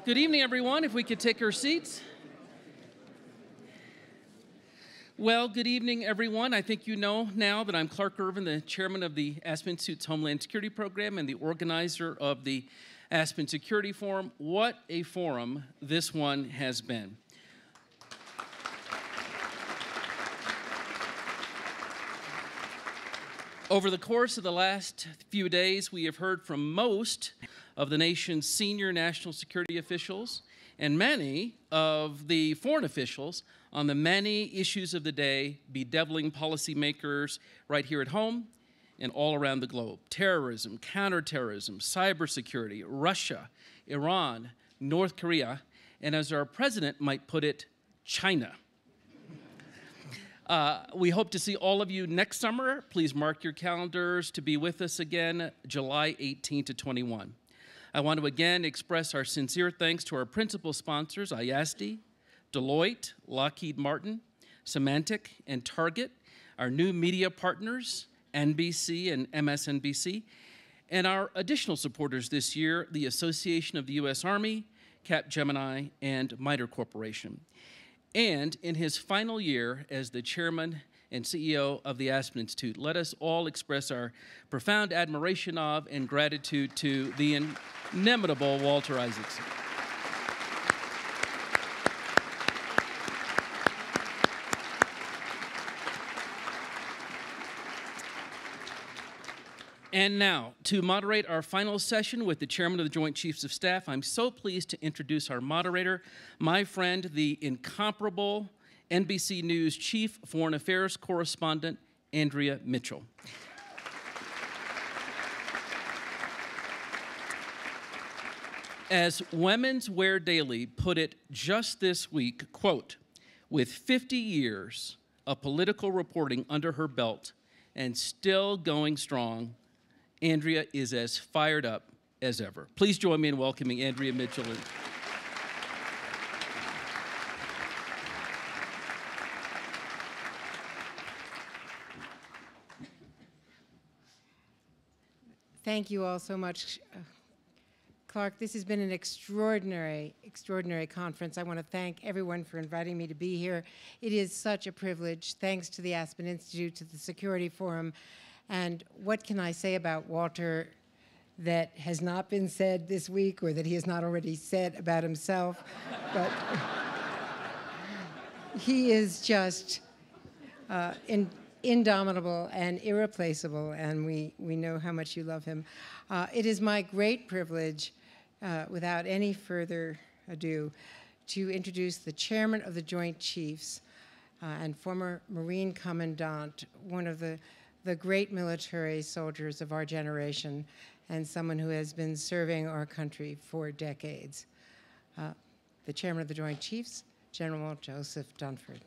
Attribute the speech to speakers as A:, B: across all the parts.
A: Good evening, everyone. If we could take our seats. Well, good evening, everyone. I think you know now that I'm Clark Irvin, the chairman of the Aspen Institute's Homeland Security Program and the organizer of the Aspen Security Forum. What a forum this one has been. Over the course of the last few days, we have heard from most of the nation's senior national security officials and many of the foreign officials on the many issues of the day bedeviling policymakers right here at home and all around the globe. Terrorism, counterterrorism, cybersecurity, Russia, Iran, North Korea, and as our president might put it, China. We hope to see all of you next summer. Please mark your calendars to be with us again, July 18 to 21. I want to again express our sincere thanks to our principal sponsors, IASD, Deloitte, Lockheed Martin, Symantec, and Target, our new media partners, NBC and MSNBC, and our additional supporters this year, the Association of the U.S. Army, Capgemini, and MITRE Corporation. And in his final year as the chairman and CEO of the Aspen Institute, let us all express our profound admiration of and gratitude to the inimitable Walter Isaacson. And now, to moderate our final session with the Chairman of the Joint Chiefs of Staff, I'm so pleased to introduce our moderator, my friend, the incomparable NBC News Chief Foreign Affairs Correspondent, Andrea Mitchell. As Women's Wear Daily put it just this week, quote, with 50 years of political reporting under her belt and still going strong, Andrea is as fired up as ever. Please join me in welcoming Andrea Mitchell.
B: Thank you all so much. Clark, this has been an extraordinary conference. I want to thank everyone for inviting me to be here. It is such a privilege, thanks to the Aspen Institute, to the Security Forum. And what can I say about Walter that has not been said this week or that he has not already said about himself? But he is just indomitable and irreplaceable, and we know how much you love him. It is my great privilege, without any further ado, to introduce the Chairman of the Joint Chiefs and former Marine Commandant, one of the great military soldiers of our generation, and someone who has been serving our country for decades. The Chairman of the Joint Chiefs, General Joseph Dunford.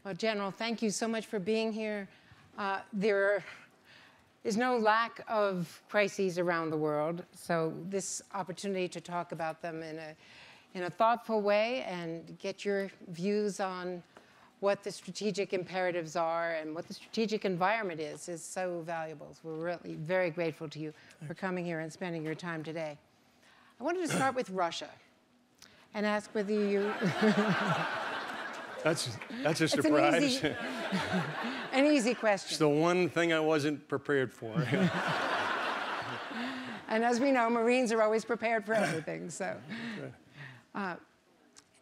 B: Well, General, thank you so much for being here. There is no lack of crises around the world, so this opportunity to talk about them in a thoughtful way and get your views on what the strategic imperatives are and what the strategic environment is so valuable. So we're really very grateful to you for coming here and spending your time today. I wanted to start with Russia and ask whether you...
C: That's a surprise.
B: An easy question.
C: It's the one thing I wasn't prepared for.
B: And as we know, Marines are always prepared for everything. So,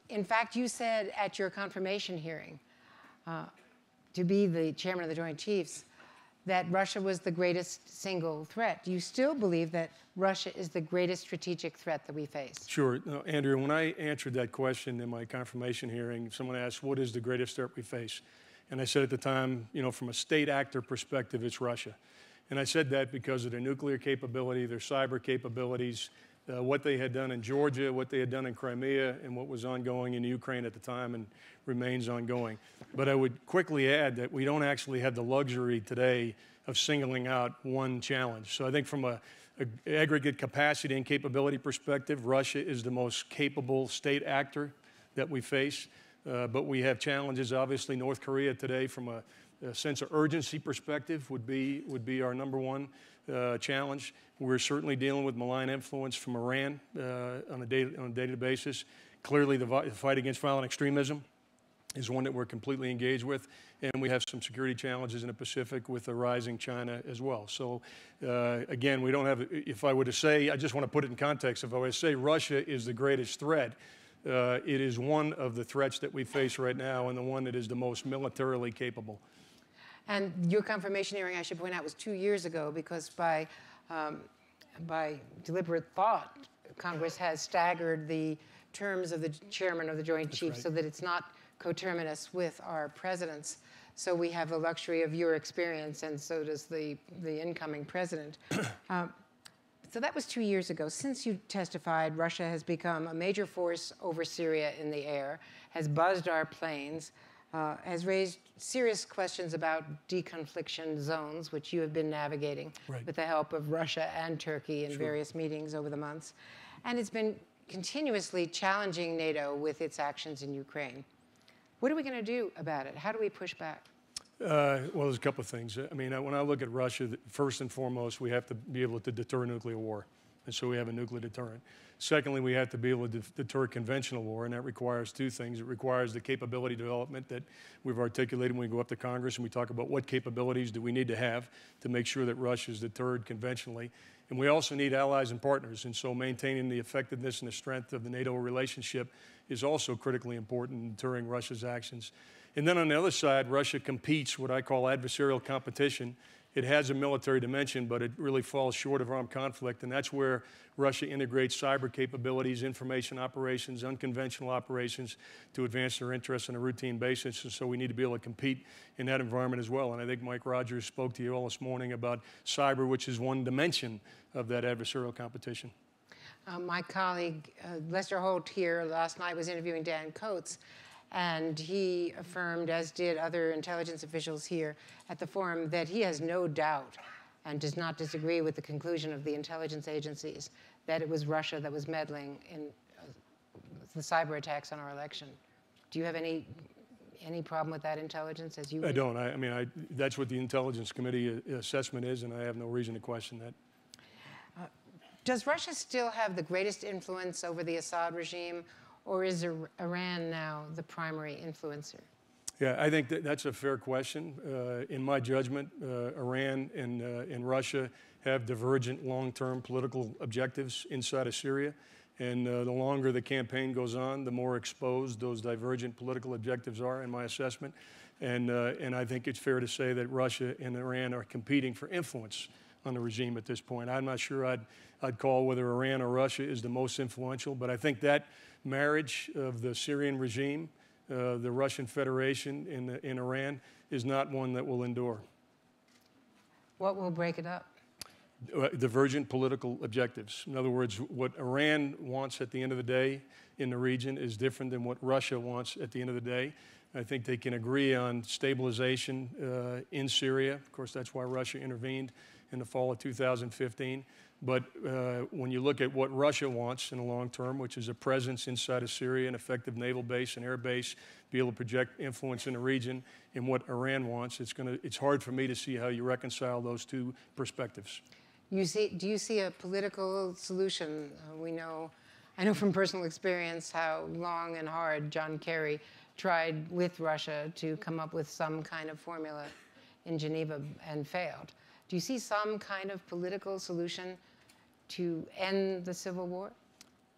B: in fact, you said at your confirmation hearing to be the Chairman of the Joint Chiefs that Russia was the greatest single threat. Do you still believe that Russia is the greatest strategic threat that we face?
C: Sure. No, Andrea, when I answered that question in my confirmation hearing, someone asked, what is the greatest threat we face? And I said at the time, you know, from a state actor perspective, it's Russia. And I said that because of their nuclear capability, their cyber capabilities, what they had done in Georgia, what they had done in Crimea, and what was ongoing in Ukraine at the time and remains ongoing. But I would quickly add that we don't actually have the luxury today of singling out one challenge. So I think from an aggregate capacity and capability perspective, Russia is the most capable state actor that we face. But we have challenges. Obviously, North Korea today, from a sense of urgency perspective, would be our number one challenge. We're certainly dealing with malign influence from Iran on a daily basis. Clearly, the fight against violent extremism is one that we're completely engaged with, and we have some security challenges in the Pacific with a rising China as well. So again, we don't have, if I were to say, I just want to put it in context, if I were to say Russia is the greatest threat, it is one of the threats that we face right now and the one that is the most militarily capable.
B: And your confirmation hearing, I should point out, was 2 years ago, because by deliberate thought, Congress has staggered the terms of the chairman of the Joint Chiefs so that it's not coterminous with our presidents. So we have the luxury of your experience, and so does the incoming president. So that was 2 years ago. Since you testified, Russia has become a major force over Syria in the air, has buzzed our planes, has raised serious questions about deconfliction zones, which you have been navigating with the help of Russia and Turkey in various meetings over the months. And it's been continuously challenging NATO with its actions in Ukraine. What are we going to do about it? How do we push back?
C: Well, there's a couple of things. I mean, when I look at Russia, first and foremost, we have to be able to deter nuclear war. And so we have a nuclear deterrent. Secondly, we have to be able to deter conventional war, and that requires two things. It requires the capability development that we've articulated when we go up to Congress and we talk about what capabilities do we need to have to make sure that Russia is deterred conventionally. And we also need allies and partners, and so maintaining the effectiveness and the strength of the NATO relationship is also critically important in deterring Russia's actions. And then on the other side, Russia competes what I call adversarial competition. It has a military dimension, but it really falls short of armed conflict, and that's where Russia integrates cyber capabilities, information operations, unconventional operations to advance their interests on a routine basis, and so we need to be able to compete in that environment as well. And I think Mike Rogers spoke to you all this morning about cyber, which is one dimension of that adversarial competition.
B: My colleague, Lester Holt, here last night was interviewing Dan Coates, and he affirmed, as did other intelligence officials here at the forum, that he has no doubt and does not disagree with the conclusion of the intelligence agencies that it was Russia that was meddling in the cyber attacks on our election. Do you have any problem with that intelligence as you
C: I don't. I mean, that's what the Intelligence Committee assessment is, and I have no reason to question that.
B: Does Russia still have the greatest influence over the Assad regime, or is Iran now the primary influencer?
C: Yeah, I think that's a fair question. In my judgment, Iran and Russia have divergent long-term political objectives inside of Syria. And the longer the campaign goes on, the more exposed those divergent political objectives are, in my assessment. And I think it's fair to say that Russia and Iran are competing for influence on the regime at this point. I'm not sure I'd call whether Iran or Russia is the most influential, but I think that marriage of the Syrian regime, the Russian Federation, and Iran is not one that will endure.
B: What will break it up?
C: Divergent political objectives. In other words, what Iran wants at the end of the day in the region is different than what Russia wants at the end of the day. I think they can agree on stabilization in Syria. Of course, that's why Russia intervened in the fall of 2015. But when you look at what Russia wants in the long term, which is a presence inside of Syria, an effective naval base and air base, be able to project influence in the region, and what Iran wants, it's hard for me to see how you reconcile those two perspectives.
B: Do you see a political solution? I know from personal experience how long and hard John Kerry tried with Russia to come up with some kind of formula in Geneva and failed. Do you see some kind of political solution to end the Civil War?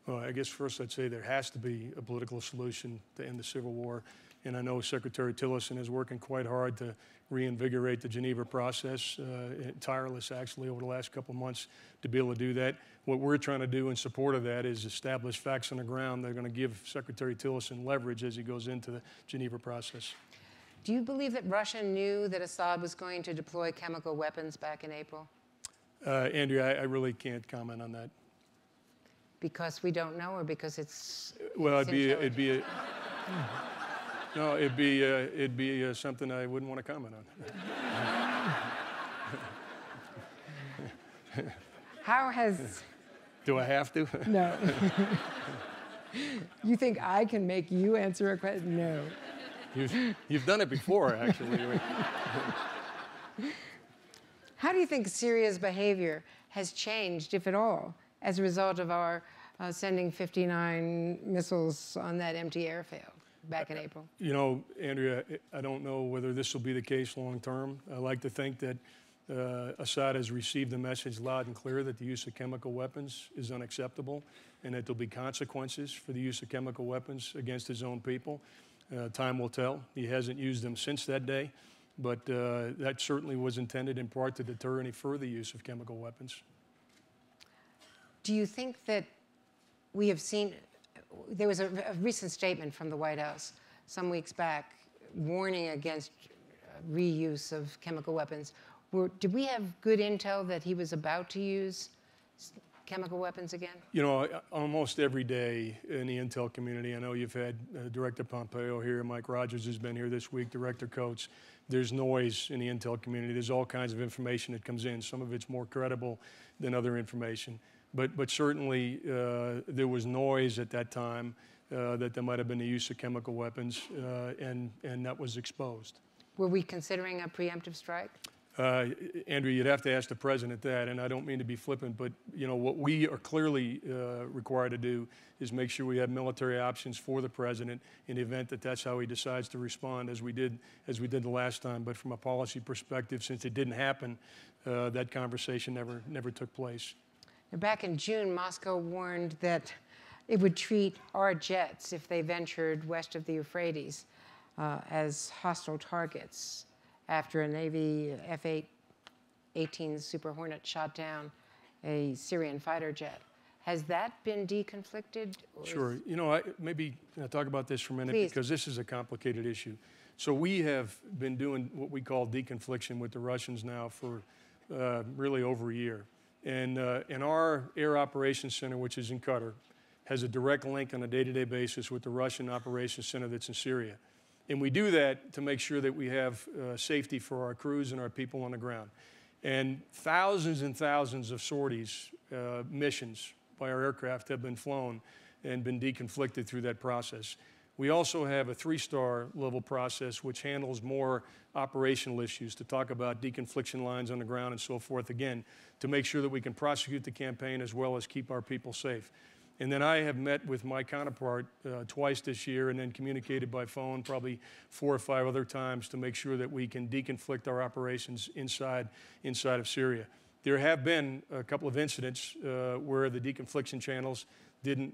C: Well, I guess first I'd say there has to be a political solution to end the Civil War. And I know Secretary Tillerson is working quite hard to reinvigorate the Geneva process, tireless actually over the last couple of months to be able to do that. What we're trying to do in support of that is establish facts on the ground that are going to give Secretary Tillerson leverage as he goes into the Geneva process.
B: Do you believe that Russia knew that Assad was going to deploy chemical weapons back in April?
C: Andrea, I really can't comment on that.
B: Because we don't know, or because it's
C: well, it'd be something I wouldn't want to comment on.
B: How has...
C: Do I have to?
B: No. You think I can make you answer a question? No.
C: You've done it before, actually.
B: How do you think Syria's behavior has changed, if at all, as a result of our sending 59 missiles on that empty airfield back in April?
C: You know, Andrea, I don't know whether this will be the case long term. I like to think that Assad has received the message loud and clear that the use of chemical weapons is unacceptable and that there'll be consequences for the use of chemical weapons against his own people. Time will tell. He hasn't used them since that day, but that certainly was intended in part to deter any further use of chemical weapons.
B: Do you think that we have seen, there was a recent statement from the White House some weeks back warning against reuse of chemical weapons. Did we have good intel that he was about to use chemical weapons again?
C: You know, almost every day in the intel community, I know you've had Director Pompeo here, Mike Rogers has been here this week, Director Coates. There's noise in the intel community. There's all kinds of information that comes in. Some of it's more credible than other information. But certainly there was noise at that time that there might have been the use of chemical weapons, and that was exposed.
B: Were we considering a preemptive strike?
C: Andrew, you'd have to ask the president that, and I don't mean to be flippant, but you know what we are clearly required to do is make sure we have military options for the president in the event that that's how he decides to respond, as we did the last time. But from a policy perspective, since it didn't happen, that conversation never took place.
B: Back in June, Moscow warned that it would treat our jets, if they ventured west of the Euphrates, as hostile targets after a Navy F-18 Super Hornet shot down a Syrian fighter jet. Has that been deconflicted?
C: Sure. You know, maybe I'll talk about this for a minute. Please. Because this is a complicated issue. So we have been doing what we call deconfliction with the Russians now for really over a year. And our Air Operations Center, which is in Qatar, has a direct link on a day-to-day basis with the Russian Operations Center that's in Syria. And we do that to make sure that we have safety for our crews and our people on the ground. And thousands of sorties, missions by our aircraft have been flown and been deconflicted through that process. We also have a 3-star level process which handles more operational issues to talk about deconfliction lines on the ground and so forth, again, to make sure that we can prosecute the campaign as well as keep our people safe. And then I have met with my counterpart twice this year and then communicated by phone probably 4 or 5 other times to make sure that we can deconflict our operations inside of Syria. There have been a couple of incidents where the deconfliction channels didn't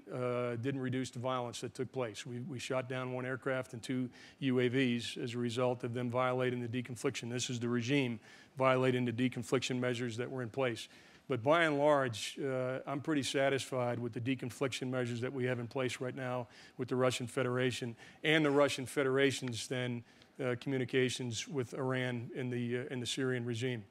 C: reduce the violence that took place. We shot down 1 aircraft and 2 UAVs as a result of them violating the deconfliction. This is the regime violating the deconfliction measures that were in place. But by and large, I'm pretty satisfied with the deconfliction measures that we have in place right now with the Russian Federation and the Russian Federation's then communications with Iran and the Syrian regime.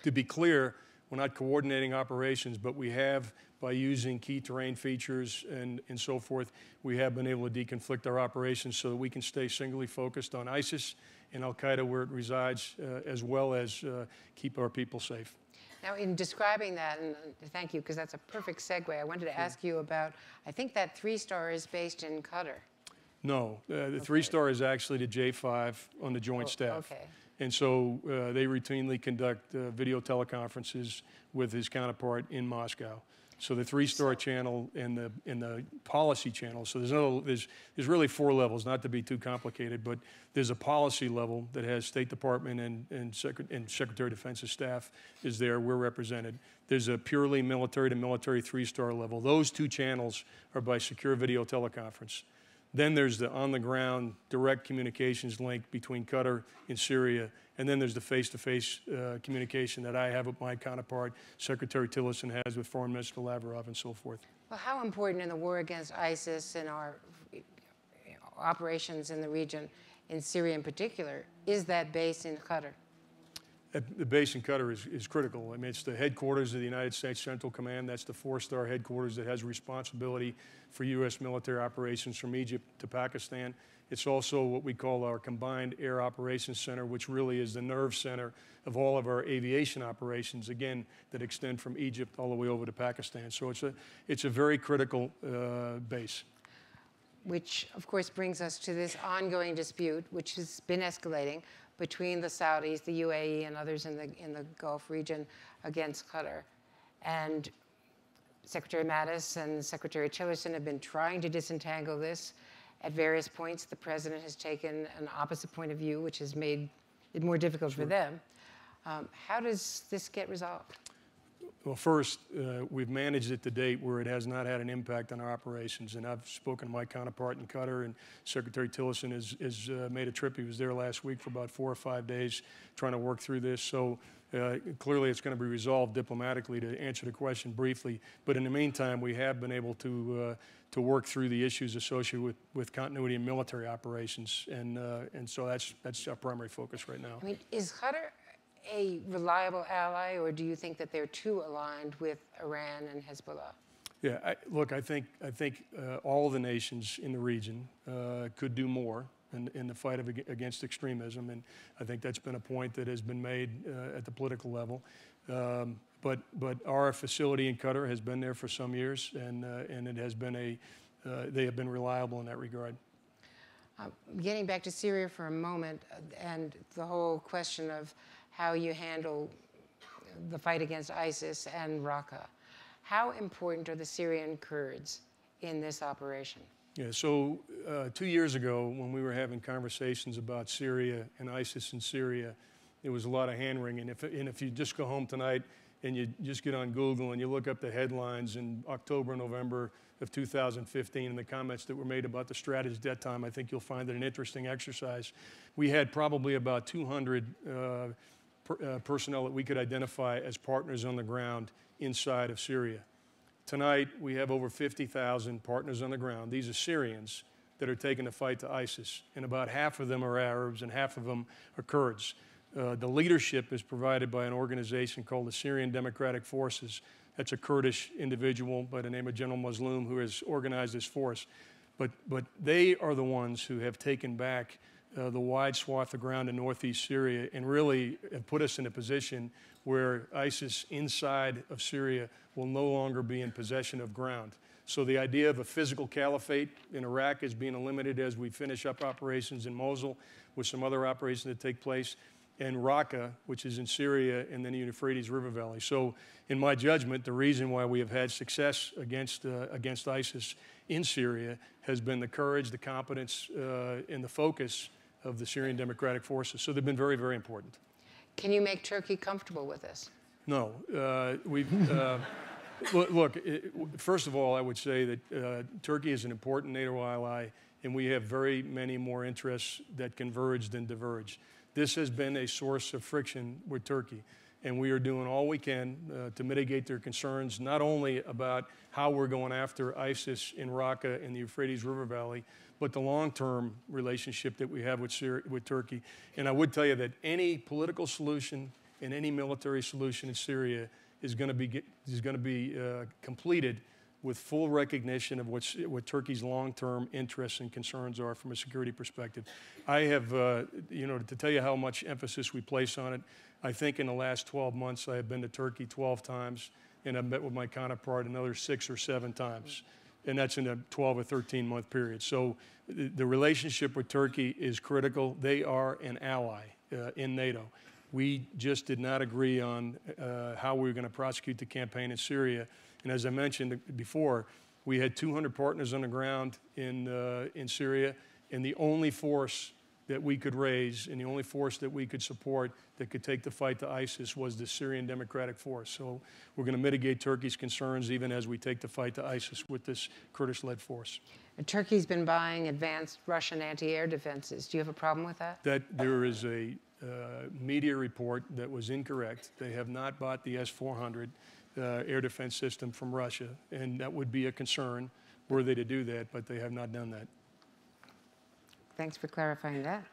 C: To be clear, we're not coordinating operations, but we have, by using key terrain features and so forth, we have been able to deconflict our operations so that we can stay singly focused on ISIS and Al-Qaeda where it resides, as well as keep our people safe.
B: Now, in describing that, and thank you, because that's a perfect segue, I wanted to ask you about, I think that 3-star is based in Qatar.
C: No, the 3-star is actually the J5 on the Joint Staff.
B: Okay.
C: And so they routinely conduct video teleconferences with his counterpart in Moscow. So the 3-star channel and the policy channel. So there's really 4 levels, not to be too complicated, but there's a policy level that has State Department and Secretary of Defense's staff is there. We're represented. There's a purely military to military 3-star level. Those 2 channels are by secure video teleconference. Then there's the on-the-ground direct communications link between Qatar and Syria. And then there's the face-to-face communication that I have with my counterpart, Secretary Tillerson has with Foreign Minister Lavrov and so forth.
B: Well, how important in the war against ISIS and our operations in the region, in Syria in particular, is that base in Qatar?
C: The base in Qatar is critical. I mean, it's the headquarters of the United States Central Command. That's the 4-star headquarters that has responsibility for U.S. military operations from Egypt to Pakistan. It's also what we call our Combined Air Operations Center, which really is the nerve center of all of our aviation operations, again, that extend from Egypt all the way over to Pakistan. So it's a very critical base.
B: which of course brings us to this ongoing dispute, which has been escalating between the Saudis, the UAE, and others in the Gulf region against Qatar. And Secretary Mattis and Secretary Tillerson have been trying to disentangle this. At various points, the president has taken an opposite point of view, which has made it more difficult for them. How does this get resolved?
C: Well, first, we've managed it to date where it has not had an impact on our operations. And I've spoken to my counterpart in Qatar, and Secretary Tillerson has made a trip. He was there last week for about 4 or 5 days trying to work through this. So clearly it's going to be resolved diplomatically, to answer the question briefly. But in the meantime, we have been able to work through the issues associated with continuity in military operations. And so that's our primary focus right now.
B: I mean, is Qatar a reliable ally, or do you think that they're too aligned with Iran and Hezbollah?
C: Yeah, look, I think all of the nations in the region could do more in the fight against extremism, and I think that's been a point that has been made at the political level. But our facility in Qatar has been there for some years, and it has been they have been reliable in that regard.
B: Getting back to Syria for a moment, and the whole question of how you handle the fight against ISIS and Raqqa. How important are the Syrian Kurds in this operation?
C: Yeah, so 2 years ago, when we were having conversations about Syria and ISIS in Syria, there was a lot of hand-wringing. And if you just go home tonight and you just get on Google and you look up the headlines in October, November of 2015 and the comments that were made about the strategy at that time, I think you'll find it an interesting exercise. We had probably about 200 personnel that we could identify as partners on the ground inside of Syria. Tonight, we have over 50,000 partners on the ground. These are Syrians that are taking the fight to ISIS, and about half of them are Arabs and half of them are Kurds. The leadership is provided by an organization called the Syrian Democratic Forces. That's a Kurdish individual by the name of General Mazloum who has organized this force. But they are the ones who have taken back the wide swath of ground in northeast Syria and really have put us in a position where ISIS inside of Syria will no longer be in possession of ground. So the idea of a physical caliphate in Iraq is being eliminated as we finish up operations in Mosul with some other operations that take place, and Raqqa, which is in Syria, and then the Euphrates River Valley. So in my judgment, the reason why we have had success against ISIS in Syria has been the courage, the competence, and the focus of the Syrian Democratic Forces. So they've been very, very important.
B: Can you make Turkey comfortable with this?
C: No. Look, first of all, I would say that Turkey is an important NATO ally, and we have very many more interests that converge than diverge. This has been a source of friction with Turkey, and we are doing all we can to mitigate their concerns, not only about how we're going after ISIS in Raqqa and the Euphrates River Valley, but the long-term relationship that we have with Turkey. And I would tell you that any political solution and any military solution in Syria is going to be completed with full recognition of what Turkey's long-term interests and concerns are from a security perspective. I have, to tell you how much emphasis we place on it, I think in the last 12 months I have been to Turkey 12 times, and I've met with my counterpart another 6 or 7 times. And that's in a 12 or 13-month period. So the relationship with Turkey is critical. They are an ally in NATO. We just did not agree on how we were going to prosecute the campaign in Syria. And as I mentioned before, we had 200 partners on the ground in Syria, and the only force that we could raise and the only force that we could support that could take the fight to ISIS was the Syrian Democratic Force. So we're going to mitigate Turkey's concerns even as we take the fight to ISIS with this Kurdish-led force.
B: Turkey's been buying advanced Russian anti-air defenses. Do you have a problem with that?
C: That there is a media report that was incorrect. They have not bought the S-400 air defense system from Russia, and that would be a concern were they to do that, but they have not done that.
B: Thanks for clarifying that.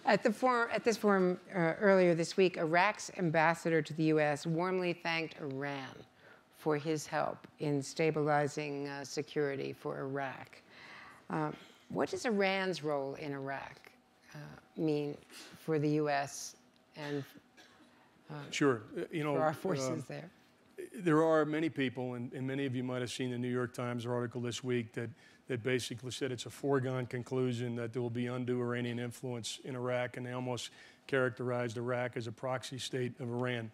B: At this forum earlier this week, Iraq's ambassador to the U.S. warmly thanked Iran for his help in stabilizing security for Iraq. What does Iran's role in Iraq mean for the U.S. and
C: Sure.
B: for our forces there?
C: there are many people, and many of you might have seen the New York Times article this week that basically said it's a foregone conclusion that there will be undue Iranian influence in Iraq, and they almost characterized Iraq as a proxy state of Iran.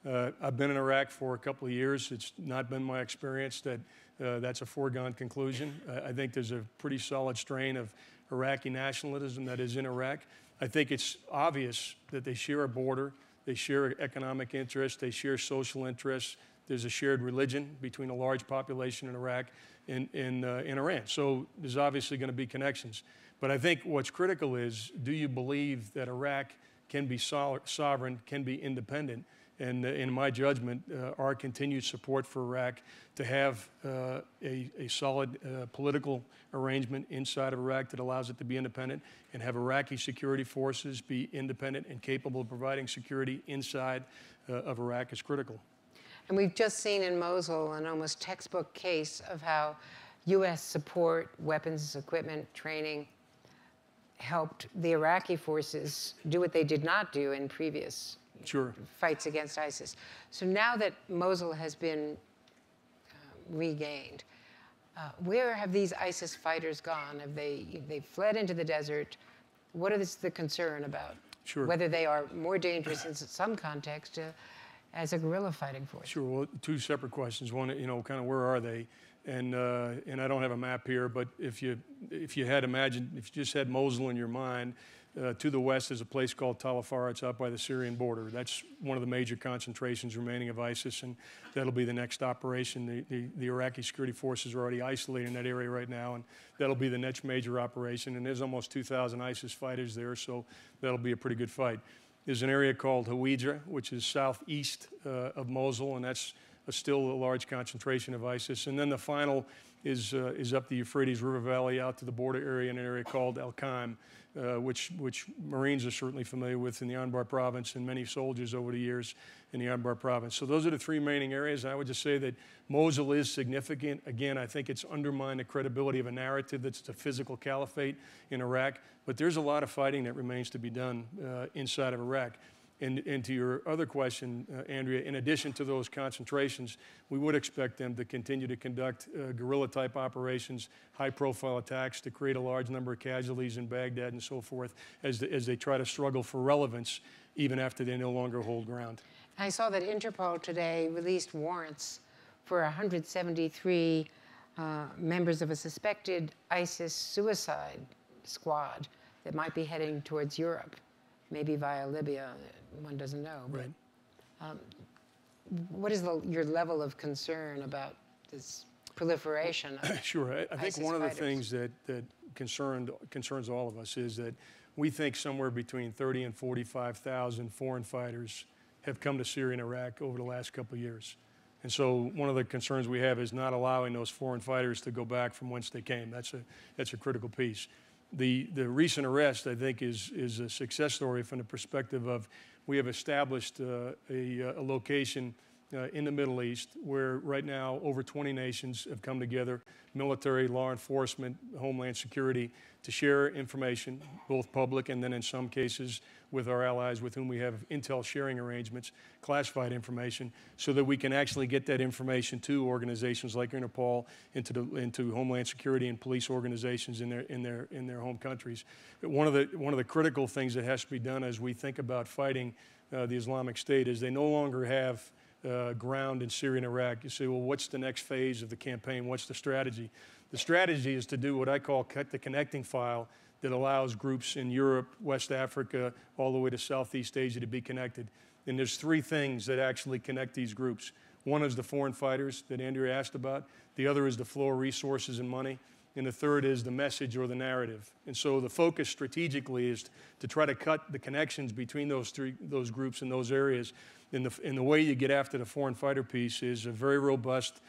C: I've been in Iraq for a couple of years. It's not been my experience that that's a foregone conclusion. I think there's a pretty solid strain of Iraqi nationalism that is in Iraq. I think it's obvious that they share a border, they share economic interests, they share social interests. There's a shared religion between a large population in Iraq and in Iran. So there's obviously going to be connections. But I think what's critical is, do you believe that Iraq can be sovereign, can be independent? And in my judgment, our continued support for Iraq to have a solid political arrangement inside of Iraq that allows it to be independent, and have Iraqi security forces be independent and capable of providing security inside of Iraq is critical.
B: And we've just seen in Mosul an almost textbook case of how U.S. support, weapons, equipment, training, helped the Iraqi forces do what they did not do in previous fights against ISIS. So now that Mosul has been regained, where have these ISIS fighters gone? Have they fled into the desert? What is the concern about? Whether they are more dangerous in some context as a guerrilla fighting force?
C: Sure. Well, two separate questions. One, kind of where are they? And I don't have a map here, but if you just had Mosul in your mind, to the west is a place called Tal Afar. It's out by the Syrian border. That's one of the major concentrations remaining of ISIS, and that'll be the next operation. The Iraqi security forces are already isolated in that area right now, and that'll be the next major operation. And there's almost 2,000 ISIS fighters there, so that'll be a pretty good fight. There's an area called Hawija, which is southeast of Mosul, and that's still a large concentration of ISIS. And then the final is up the Euphrates River Valley out to the border area in an area called Al-Qaim, which Marines are certainly familiar with in the Anbar province, and many soldiers over the years in the Anbar province. So those are the three remaining areas. I would just say that Mosul is significant. Again, I think it's undermined the credibility of a narrative that's the physical caliphate in Iraq, but there's a lot of fighting that remains to be done inside of Iraq. And to your other question, Andrea, in addition to those concentrations, we would expect them to continue to conduct guerrilla-type operations, high-profile attacks to create a large number of casualties in Baghdad and so forth as they try to struggle for relevance even after they no longer hold ground.
B: I saw that Interpol today released warrants for 173 members of a suspected ISIS suicide squad that might be heading towards Europe, maybe via Libya. One doesn't know.
C: Right.
B: But, what is your level of concern about this proliferation of
C: Sure. I think
B: ISIS
C: one of the
B: fighters?
C: things that concerns all of us is that we think somewhere between 30 and 45,000 foreign fighters have come to Syria and Iraq over the last couple of years. And so one of the concerns we have is not allowing those foreign fighters to go back from whence they came. That's a critical piece. The recent arrest, I think, is a success story from the perspective of we have established a location in the Middle East where right now over 20 nations have come together, military, law enforcement, homeland security, to share information, both public and then in some cases with our allies with whom we have intel sharing arrangements, classified information, so that we can actually get that information to organizations like Interpol, into homeland security and police organizations in their home countries. One of the critical things that has to be done as we think about fighting the Islamic State is they no longer have ground in Syria and Iraq. You say, well, what's the next phase of the campaign? What's the strategy? The strategy is to do what I call cut the connecting file that allows groups in Europe, West Africa, all the way to Southeast Asia to be connected. And there's three things that actually connect these groups. One is the foreign fighters that Andrea asked about. The other is the flow of resources and money. And the third is the message or the narrative. And so the focus strategically is to try to cut the connections between those groups and those areas. And the way you get after the foreign fighter piece is a very robust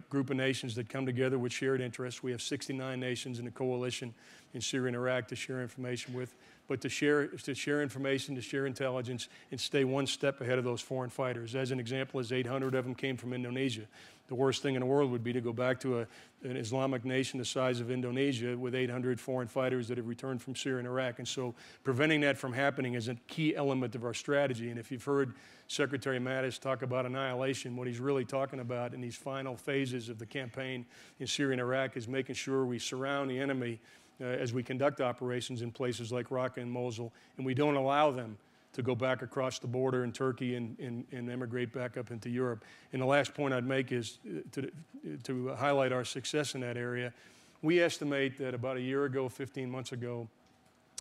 C: group of nations that come together with shared interests. We have 69 nations in the coalition in Syria and Iraq to share information with. but to share information, to share intelligence, and stay one step ahead of those foreign fighters. As an example, 800 of them came from Indonesia. The worst thing in the world would be to go back to an Islamic nation the size of Indonesia with 800 foreign fighters that have returned from Syria and Iraq. And so preventing that from happening is a key element of our strategy. And if you've heard Secretary Mattis talk about annihilation, what he's really talking about in these final phases of the campaign in Syria and Iraq is making sure we surround the enemy as we conduct operations in places like Raqqa and Mosul, and we don't allow them to go back across the border in Turkey and emigrate back up into Europe. And the last point I'd make is to highlight our success in that area. We estimate that about a year ago, 15 months ago,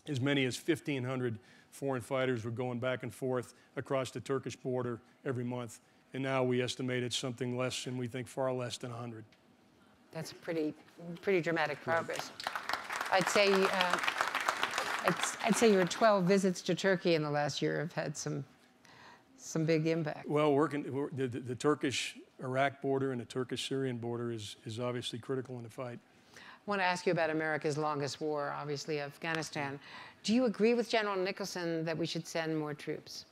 C: as many as 1,500 foreign fighters were going back and forth across the Turkish border every month. And now we estimate it's something less, and we think far less than 100.
B: That's pretty dramatic progress. I'd say your 12 visits to Turkey in the last year have had some big impact.
C: Well, the Turkish-Iraq border and the Turkish-Syrian border is obviously critical in the fight.
B: I want to ask you about America's longest war, obviously Afghanistan. Do you agree with General Nicholson that we should send more troops?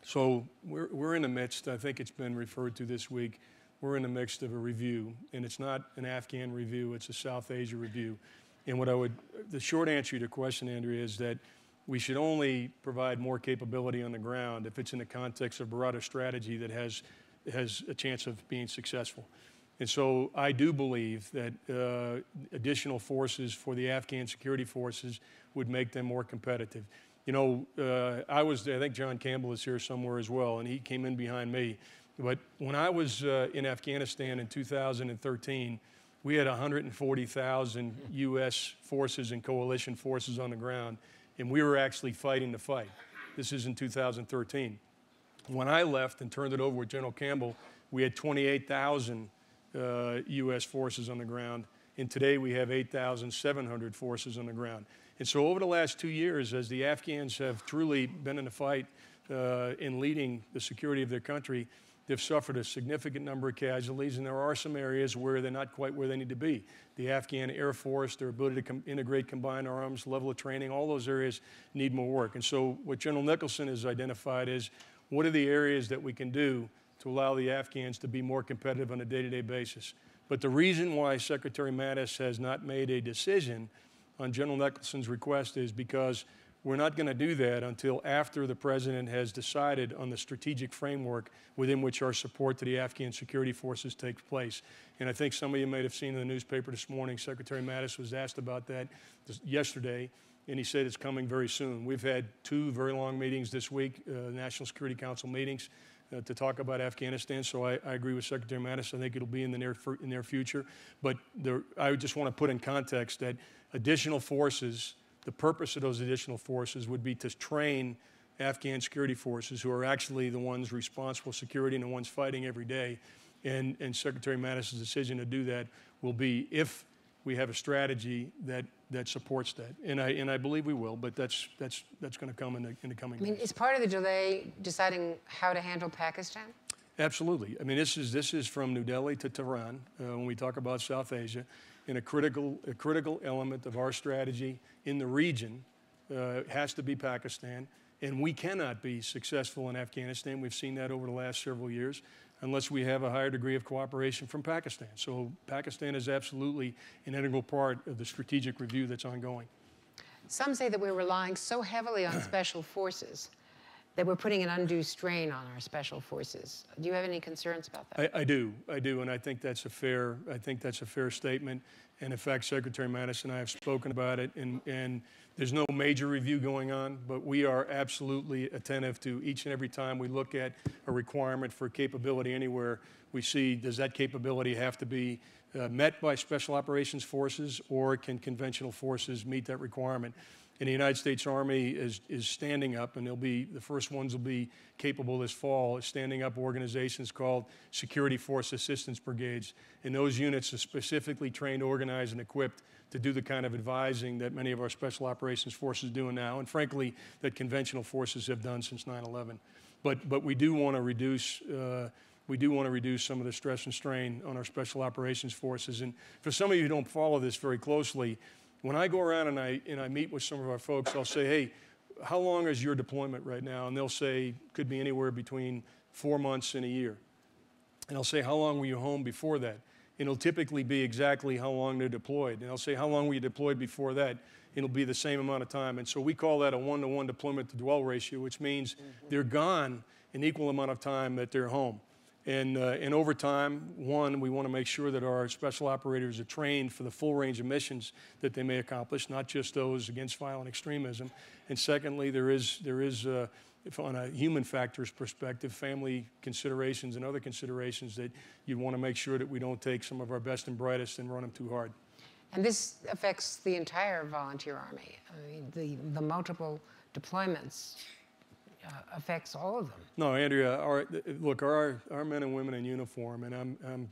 C: So we're in the midst, I think it's been referred to this week, we're in the midst of a review, and it's not an Afghan review, it's a South Asia review. And the short answer to your question, Andrea, is that we should only provide more capability on the ground if it's in the context of a broader strategy that has a chance of being successful. And so I do believe that additional forces for the Afghan security forces would make them more competitive. You know, I think John Campbell is here somewhere as well, and he came in behind me. But when I was in Afghanistan in 2013, we had 140,000 U.S. forces and coalition forces on the ground, and we were actually fighting the fight. This is in 2013. When I left and turned it over with General Campbell, we had 28,000 U.S. forces on the ground, and today we have 8,700 forces on the ground. And so over the last 2 years, as the Afghans have truly been in the fight in leading the security of their country, they've suffered a significant number of casualties, and there are some areas where they're not quite where they need to be. The Afghan Air Force, their ability to integrate combined arms, level of training, all those areas need more work. And so what General Nicholson has identified is what are the areas that we can do to allow the Afghans to be more competitive on a day-to-day basis. But the reason why Secretary Mattis has not made a decision on General Nicholson's request is because we're not going to do that until after the President has decided on the strategic framework within which our support to the Afghan security forces takes place. And I think some of you may have seen in the newspaper this morning, Secretary Mattis was asked about that yesterday, and he said it's coming very soon. We've had 2 very long meetings this week, National Security Council meetings, to talk about Afghanistan. So I agree with Secretary Mattis. I think it'll be in the near future. But I just want to put in context that additional forces, the purpose of those additional forces would be to train Afghan security forces who are actually the ones responsible for security and the ones fighting every day. And Secretary Mattis' decision to do that will be if we have a strategy that supports that. And I believe we will, but that's going to come in the coming days.
B: I mean, is part of the delay deciding how to handle Pakistan?
C: Absolutely. I mean, this is from New Delhi to Tehran when we talk about South Asia. And a critical element of our strategy in the region has to be Pakistan. And we cannot be successful in Afghanistan. We've seen that over the last several years unless we have a higher degree of cooperation from Pakistan. So Pakistan is absolutely an integral part of the strategic review that's ongoing.
B: Some say that we're relying so heavily on special forces that we're putting an undue strain on our special forces. Do you have any concerns about that?
C: I do, and I think that's a fair statement. And in fact, Secretary Mattis and I have spoken about it, and there's no major review going on, but we are absolutely attentive to each and every time we look at a requirement for capability anywhere, we see, does that capability have to be met by special operations forces, or can conventional forces meet that requirement? And the United States Army is standing up, and the first ones will be capable this fall, standing up organizations called Security Force Assistance Brigades. And those units are specifically trained, organized, and equipped to do the kind of advising that many of our special operations forces do now, and frankly, that conventional forces have done since 9/11. But we do want to reduce some of the stress and strain on our special operations forces. And for some of you who don't follow this very closely, When I go around and I meet with some of our folks, I'll say, hey, how long is your deployment right now? And they'll say, could be anywhere between 4 months and a year. And I'll say, how long were you home before that? And it'll typically be exactly how long they're deployed. And I'll say, how long were you deployed before that? It'll be the same amount of time. And so we call that a 1-to-1 deployment to dwell ratio, which means they're gone an equal amount of time that they're home. And over time, one, we want to make sure that our special operators are trained for the full range of missions that they may accomplish, not just those against violent extremism. And secondly, there is if on a human factors perspective, family considerations and other considerations that you want to make sure that we don't take some of our best and brightest and run them too hard.
B: And this affects the entire volunteer army. I mean, the multiple deployments affects all of them.
C: No, Andrea, look, our men and women in uniform, and I'm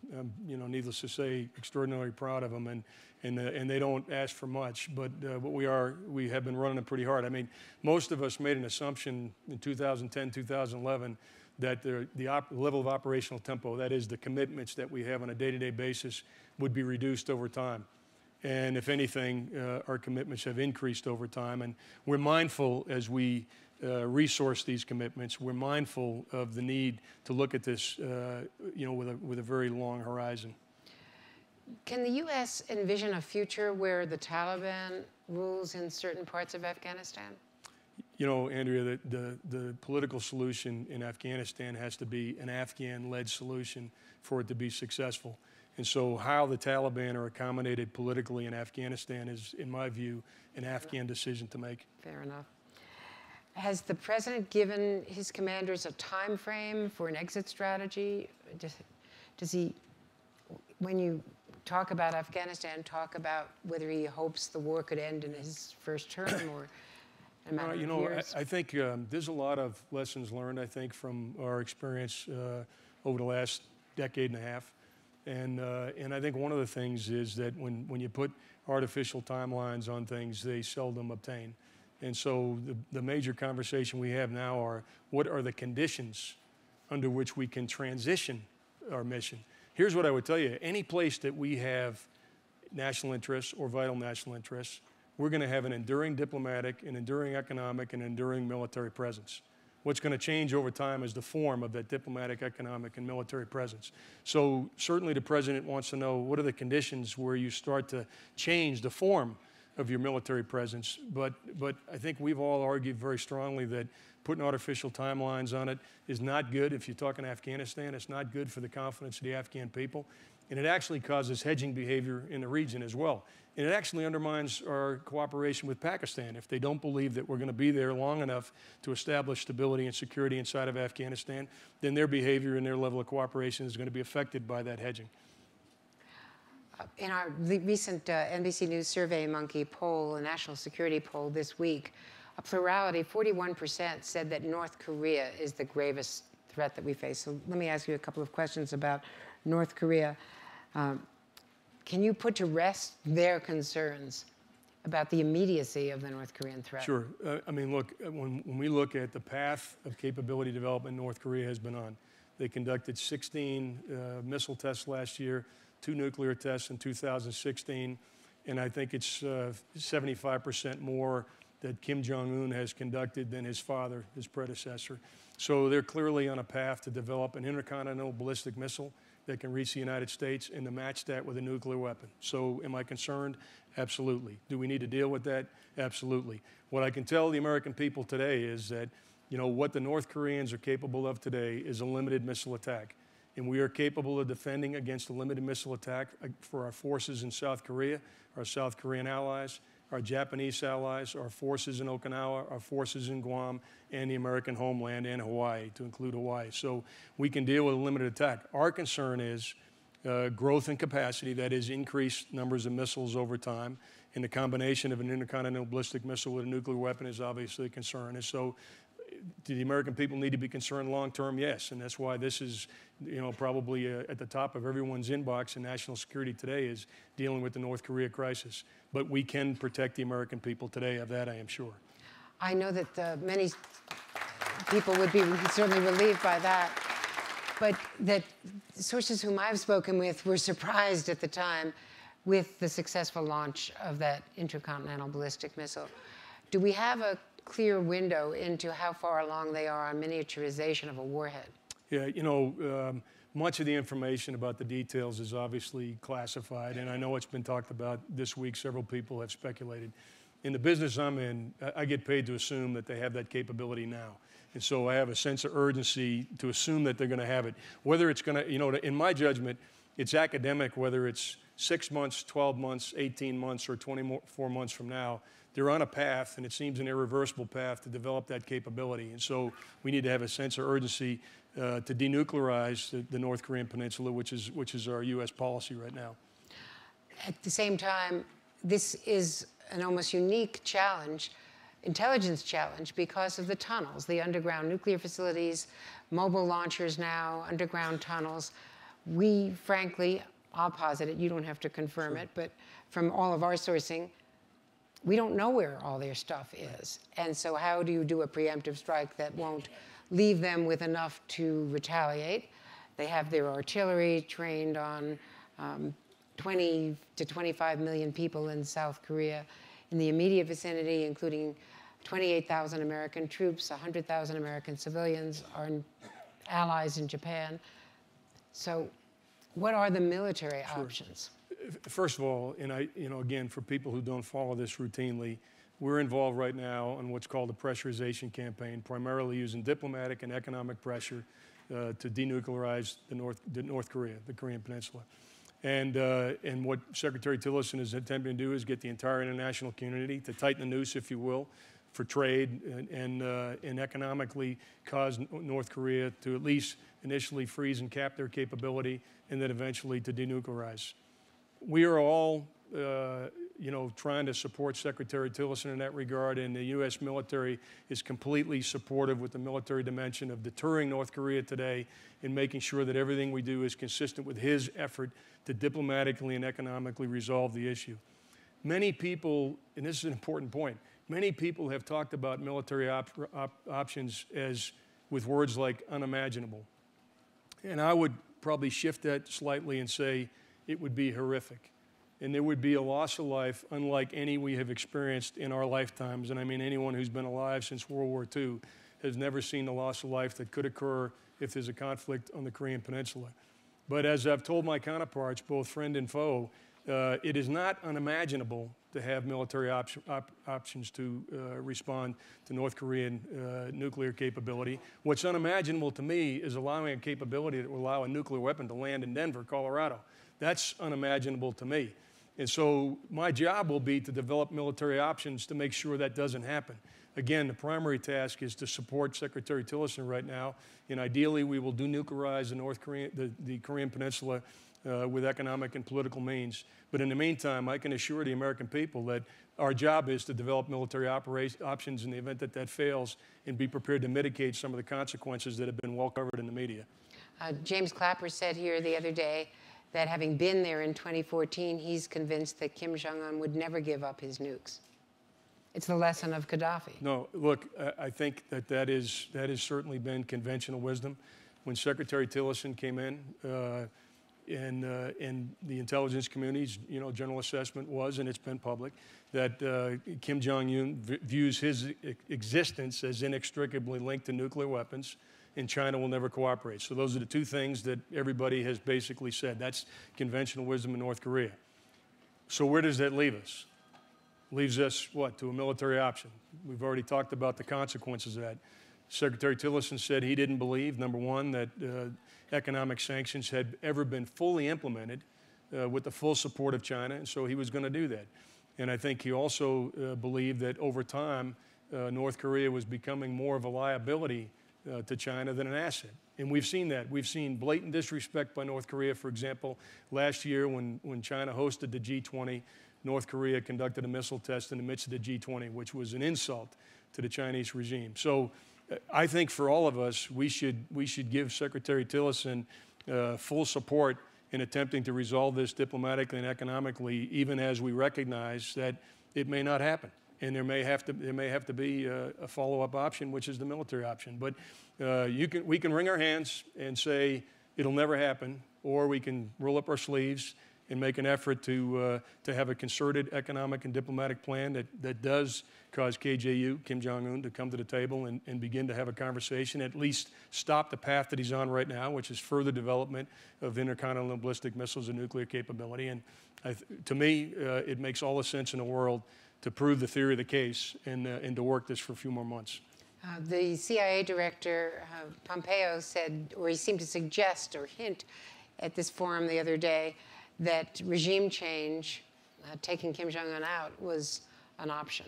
C: you know, needless to say, extraordinarily proud of them, and they don't ask for much, but we have been running them pretty hard. I mean, most of us made an assumption in 2010, 2011 that the level of operational tempo, that is the commitments that we have on a day-to-day basis, would be reduced over time. And if anything, our commitments have increased over time, and we're mindful as we resource these commitments. We're mindful of the need to look at this, you know, with a very long horizon.
B: Can the U.S. envision a future where the Taliban rules in certain parts of Afghanistan?
C: You know, Andrea, the political solution in Afghanistan has to be an Afghan-led solution for it to be successful. And so how the Taliban are accommodated politically in Afghanistan is, in my view, an Afghan decision to make.
B: Fair enough. Has the president given his commanders a time frame for an exit strategy? Does he, when you talk about Afghanistan, talk about whether he hopes the war could end in his first term or a matter of years?
C: I think there's a lot of lessons learned, I think, from our experience over the last decade and a half. And I think one of the things is that when you put artificial timelines on things, they seldom obtain. And so the major conversation we have now are, what are the conditions under which we can transition our mission? Here's what I would tell you. Any place that we have national interests or vital national interests, we're going to have an enduring diplomatic, an enduring economic, and enduring military presence. What's going to change over time is the form of that diplomatic, economic, and military presence. So certainly the president wants to know, what are the conditions where you start to change the form of your military presence, but I think we've all argued very strongly that putting artificial timelines on it is not good. If you're talking Afghanistan, it's not good for the confidence of the Afghan people, and it actually causes hedging behavior in the region as well. And it actually undermines our cooperation with Pakistan. If they don't believe that we're going to be there long enough to establish stability and security inside of Afghanistan, then their behavior and their level of cooperation is going to be affected by that hedging.
B: In our recent NBC News SurveyMonkey poll, a national security poll this week, a plurality, 41%, said that North Korea is the gravest threat that we face. So let me ask you a couple of questions about North Korea. Can you put to rest their concerns about the immediacy of the North Korean threat?
C: Sure. I mean, look, when we look at the path of capability development North Korea has been on, they conducted 16 missile tests last year, 2 nuclear tests in 2016, and I think it's 75% more that Kim Jong-un has conducted than his father, his predecessor. So they're clearly on a path to develop an intercontinental ballistic missile that can reach the United States and to match that with a nuclear weapon. So am I concerned? Absolutely. Do we need to deal with that? Absolutely. What I can tell the American people today is that, you know, what the North Koreans are capable of today is a limited missile attack. And we are capable of defending against a limited missile attack for our forces in South Korea, our South Korean allies, our Japanese allies, our forces in Okinawa, our forces in Guam, and the American homeland and Hawaii, to include Hawaii. So we can deal with a limited attack. Our concern is growth in capacity, that is increased numbers of missiles over time, and the combination of an intercontinental ballistic missile with a nuclear weapon is obviously a concern. And so do the American people need to be concerned long-term? Yes, and that's why this is, you know, probably at the top of everyone's inbox in national security today is dealing with the North Korea crisis. But we can protect the American people today, of that I am sure.
B: I know that many people would be certainly relieved by that, but that sources whom I've spoken with were surprised at the time with the successful launch of that intercontinental ballistic missile. Do we have a clear window into how far along they are on miniaturization of a warhead?
C: Yeah, you know, much of the information about the details is obviously classified, and I know it's been talked about this week. Several people have speculated. In the business I'm in, I get paid to assume that they have that capability now. And so I have a sense of urgency to assume that they're going to have it. Whether it's going to, you know, in my judgment, it's academic, whether it's 6 months, 12 months, 18 months, or 24 months from now. They're on a path, and it seems an irreversible path to develop that capability. And so we need to have a sense of urgency to denuclearize the North Korean peninsula, which is our U.S. policy right now.
B: At the same time, this is an almost unique challenge, intelligence challenge, because of the tunnels, the underground nuclear facilities, mobile launchers now, underground tunnels. We, frankly, I'll posit it, you don't have to confirm it, but from all of our sourcing, we don't know where all their stuff is. And so how do you do a preemptive strike that won't leave them with enough to retaliate? They have their artillery trained on 20 to 25 million people in South Korea. In the immediate vicinity, including 28,000 American troops, 100,000 American civilians, our allies in Japan. So what are the military options?
C: First of all, and you know, again, for people who don't follow this routinely, we're involved right now on what's called a pressurization campaign, primarily using diplomatic and economic pressure to denuclearize North Korea, the Korean Peninsula. And what Secretary Tillerson is attempting to do is get the entire international community to tighten the noose, if you will, for trade and economically cause North Korea to at least initially freeze and cap their capability, and then eventually to denuclearize. We are all, you know, trying to support Secretary Tillerson in that regard, and the U.S. military is completely supportive with the military dimension of deterring North Korea today and making sure that everything we do is consistent with his effort to diplomatically and economically resolve the issue. Many people, and this is an important point, many people have talked about military options as with words like unimaginable. And I would probably shift that slightly and say it would be horrific. And there would be a loss of life unlike any we have experienced in our lifetimes. And I mean, anyone who's been alive since World War II has never seen the loss of life that could occur if there's a conflict on the Korean Peninsula. But as I've told my counterparts, both friend and foe, it is not unimaginable to have military options to respond to North Korean nuclear capability. What's unimaginable to me is allowing a capability that will allow a nuclear weapon to land in Denver, Colorado. That's unimaginable to me. And so my job will be to develop military options to make sure that doesn't happen. Again, the primary task is to support Secretary Tillerson right now, and ideally we will denuclearize the Korean Peninsula with economic and political means. But in the meantime, I can assure the American people that our job is to develop military options in the event that that fails and be prepared to mitigate some of the consequences that have been well covered in the media.
B: James Clapper said here the other day that having been there in 2014, he's convinced that Kim Jong-un would never give up his nukes. It's the lesson of Gaddafi.
C: No, look, I think that has certainly been conventional wisdom. When Secretary Tillerson came in the intelligence community's general assessment was, and it's been public, that Kim Jong-un views his existence as inextricably linked to nuclear weapons, and China will never cooperate. So those are the two things that everybody has basically said. That's conventional wisdom in North Korea. So where does that leave us? Leaves us, what, to a military option. We've already talked about the consequences of that. Secretary Tillerson said he didn't believe, number one, that economic sanctions had ever been fully implemented with the full support of China, and so he was going to do that. And I think he also believed that over time, North Korea was becoming more of a liability to China than an asset. And we've seen that. We've seen blatant disrespect by North Korea. For example, last year when China hosted the G20, North Korea conducted a missile test in the midst of the G20, which was an insult to the Chinese regime. So I think for all of us, we should give Secretary Tillerson full support in attempting to resolve this diplomatically and economically, even as we recognize that it may not happen. And there may have to be a follow-up option, which is the military option. But we can wring our hands and say it'll never happen, or we can roll up our sleeves and make an effort to have a concerted economic and diplomatic plan that does cause KJU, Kim Jong-un, to come to the table and begin to have a conversation, at least stop the path that he's on right now, which is further development of intercontinental ballistic missiles and nuclear capability. And to me, it makes all the sense in the world to prove the theory of the case and to work this for a few more months.
B: The CIA director, Pompeo, said, or he seemed to suggest or hint at this forum the other day, that regime change, taking Kim Jong-un out, was an option.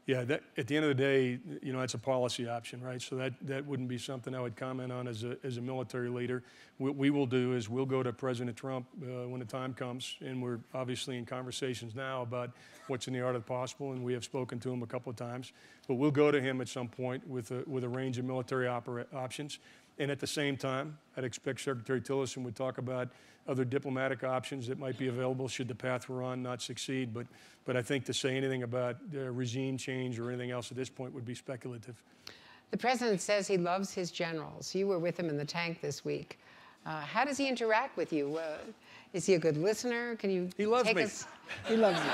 C: Yeah, at the end of the day, you know, that's a policy option, right? So that wouldn't be something I would comment on as a military leader. What we will do is we'll go to President Trump when the time comes, and we're obviously in conversations now about what's in the art of the possible, and we have spoken to him a couple of times. But we'll go to him at some point with a range of military options. And at the same time, I'd expect Secretary Tillerson would talk about other diplomatic options that might be available should the path we're on not succeed. But I think to say anything about regime change or anything else at this point would be speculative.
B: The president says he loves his generals. You were with him in the tank this week. How does he interact with you? Is he a good listener? Can you
C: He loves me.
B: He loves you.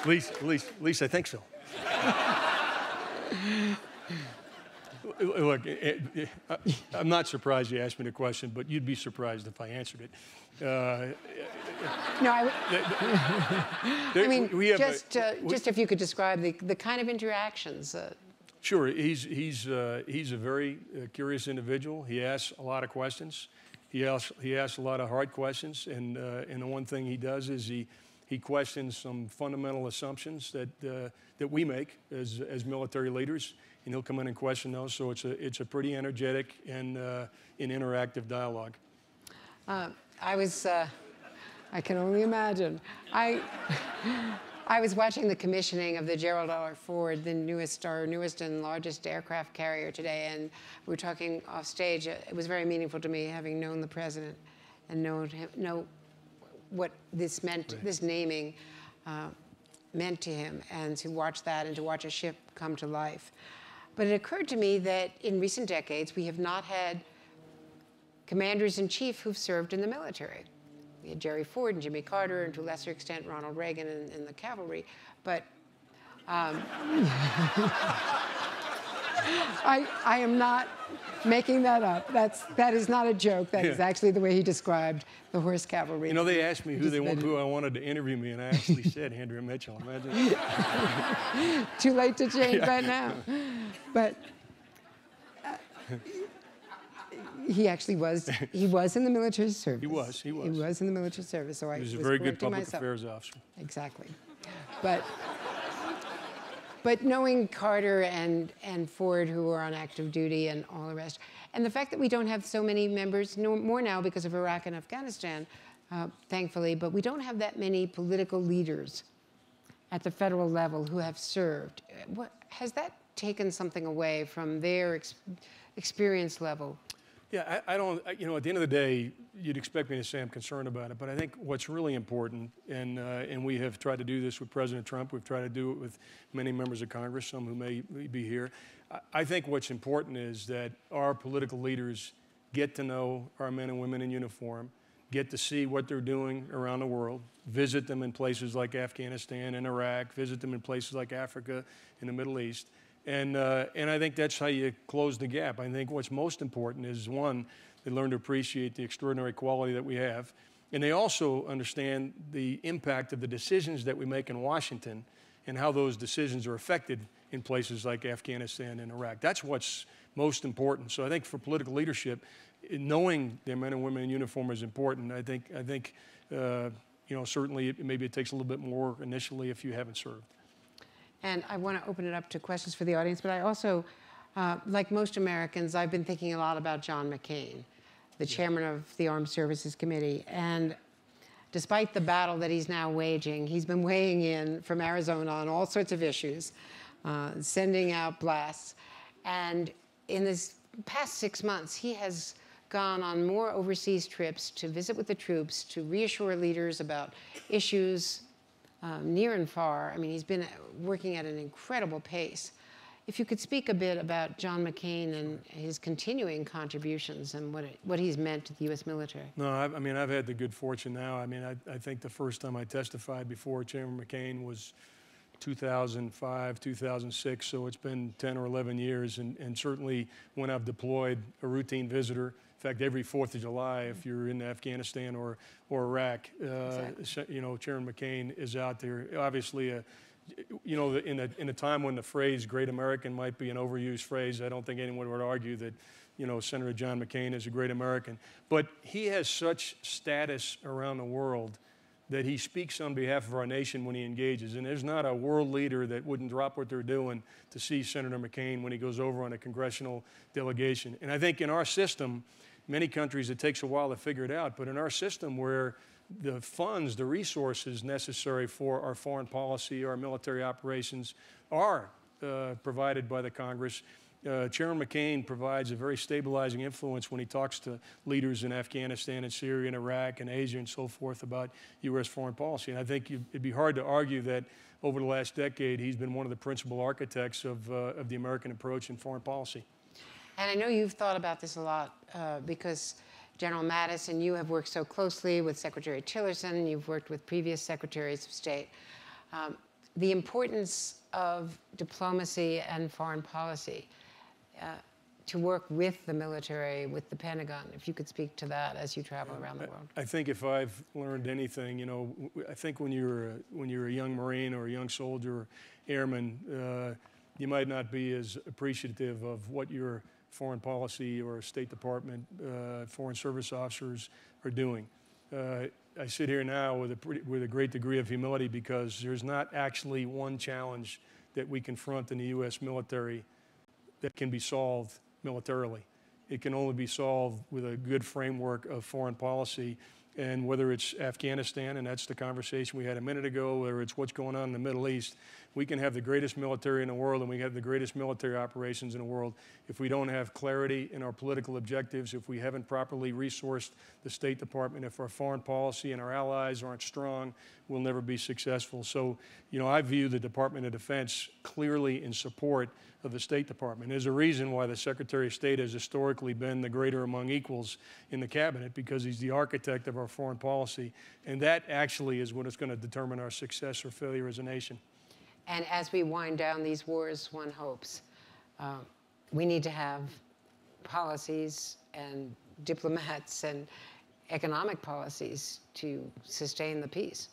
C: At least I think so. Look, I'm not surprised you asked me the question, but you'd be surprised if I answered it.
B: No, I mean, just if you could describe the kind of interactions.
C: Sure, he's a very curious individual. He asks a lot of questions. He asks a lot of hard questions, and the one thing he does is he questions some fundamental assumptions that we make as military leaders, and he'll come in and question those. So it's a pretty energetic and an interactive dialogue.
B: I can only imagine. I was watching the commissioning of the Gerald R. Ford, the newest and largest aircraft carrier today, and we were talking off stage. It was very meaningful to me, having known the president and know what this meant, right. This naming meant to him, and to watch that and to watch a ship come to life. But it occurred to me that in recent decades, we have not had commanders-in-chief who've served in the military. We had Jerry Ford and Jimmy Carter, and to a lesser extent, Ronald Reagan in the cavalry. But I am not making that up. That is not a joke. That is actually the way he described the horse cavalry.
C: You know, they asked me who I wanted to interview me, and I actually said Andrea Mitchell. Imagine.
B: Too late to change that now. But he actually was. He was in the military service.
C: He was.
B: He was in the military service. So
C: he was a very good public affairs officer.
B: Exactly. But knowing Carter and Ford, who were on active duty, and all the rest, and the fact that we don't have so many members, no more now because of Iraq and Afghanistan, thankfully, but we don't have that many political leaders at the federal level who have served. Has that taken something away from their experience level?
C: Yeah, I don't, you know, at the end of the day, you'd expect me to say I'm concerned about it, but I think what's really important, and we have tried to do this with President Trump, we've tried to do it with many members of Congress, some who may be here. I think what's important is that our political leaders get to know our men and women in uniform, get to see what they're doing around the world, visit them in places like Afghanistan and Iraq, visit them in places like Africa and the Middle East. And I think that's how you close the gap. I think what's most important is, one, they learn to appreciate the extraordinary quality that we have. And they also understand the impact of the decisions that we make in Washington and how those decisions are affected in places like Afghanistan and Iraq. That's what's most important. So I think for political leadership, knowing their men and women in uniform is important. I think you know, certainly maybe it takes a little bit more initially if you haven't served.
B: And I want to open it up to questions for the audience, but I also, like most Americans, I've been thinking a lot about John McCain, the chairman of the Armed Services Committee. And despite the battle that he's now waging, he's been weighing in from Arizona on all sorts of issues, sending out blasts. And in this past 6 months, he has gone on more overseas trips to visit with the troops, to reassure leaders about issues near and far. I mean, he's been working at an incredible pace. if you could speak a bit about John McCain and his continuing contributions and what he's meant to the U.S. military.
C: No, I mean, I've had the good fortune now. I mean, I think the first time I testified before Chairman McCain was 2005, 2006, so it's been 10 or 11 years, and certainly when I've deployed a routine visitor, in fact, every 4th of July, if you're in Afghanistan or Iraq,
B: Exactly.
C: you know, Chairman McCain is out there. Obviously, you know, in a time when the phrase "Great American" might be an overused phrase, I don't think anyone would argue that, you know, Senator John McCain is a great American. But he has such status around the world that he speaks on behalf of our nation when he engages. And there's not a world leader that wouldn't drop what they're doing to see Senator McCain when he goes over on a congressional delegation. And I think in our system, many countries, it takes a while to figure it out, but in our system where the funds, the resources necessary for our foreign policy, our military operations are provided by the Congress, Chairman McCain provides a very stabilizing influence when he talks to leaders in Afghanistan and Syria and Iraq and Asia and so forth about U.S. foreign policy. And I think it'd be hard to argue that over the last decade, he's been one of the principal architects of the American approach in foreign policy.
B: And I know you've thought about this a lot because General Mattis and you have worked so closely with Secretary Tillerson, you've worked with previous secretaries of state. The importance of diplomacy and foreign policy to work with the military, with the Pentagon, if you could speak to that as you travel around the world.
C: I think if I've learned anything, you know, I think when you're a young Marine or a young soldier or airman, you might not be as appreciative of what your foreign policy or State Department, Foreign Service officers are doing. I sit here now with a great degree of humility because there's not actually one challenge that we confront in the U.S. military that can be solved militarily. It can only be solved with a good framework of foreign policy. And whether it's Afghanistan, and that's the conversation we had a minute ago, whether it's what's going on in the Middle East, we can have the greatest military in the world and we have the greatest military operations in the world. If we don't have clarity in our political objectives, if we haven't properly resourced the State Department, if our foreign policy and our allies aren't strong, we'll never be successful. So, you know, I view the Department of Defense clearly in support of the State Department. There's a reason why the Secretary of State has historically been the greater among equals in the cabinet, because he's the architect of our foreign policy. And that actually is what is going to determine our success or failure as a nation.
B: And as we wind down these wars, one hopes, we need to have policies and diplomats and economic policies to sustain the peace.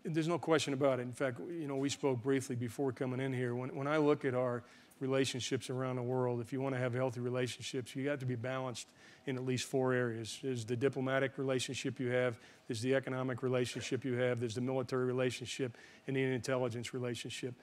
C: There's no question about it. In fact, you know, we spoke briefly before coming in here. When I look at our relationships around the world, if you want to have healthy relationships, you got to be balanced in at least 4 areas. There's the diplomatic relationship you have, there's the economic relationship you have, there's the military relationship, and the intelligence relationship.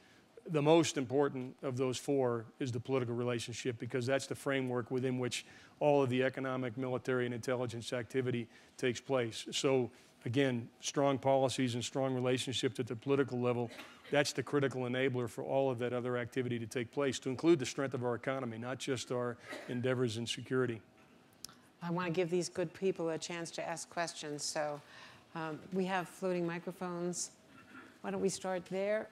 C: The most important of those 4 is the political relationship, because that's the framework within which all of the economic, military, and intelligence activity takes place. So again, strong policies and strong relationships at the political level, that's the critical enabler for all of that other activity to take place, to include the strength of our economy, not just our endeavors in security.
B: I want to give these good people a chance to ask questions. So we have floating microphones. Why don't we start there,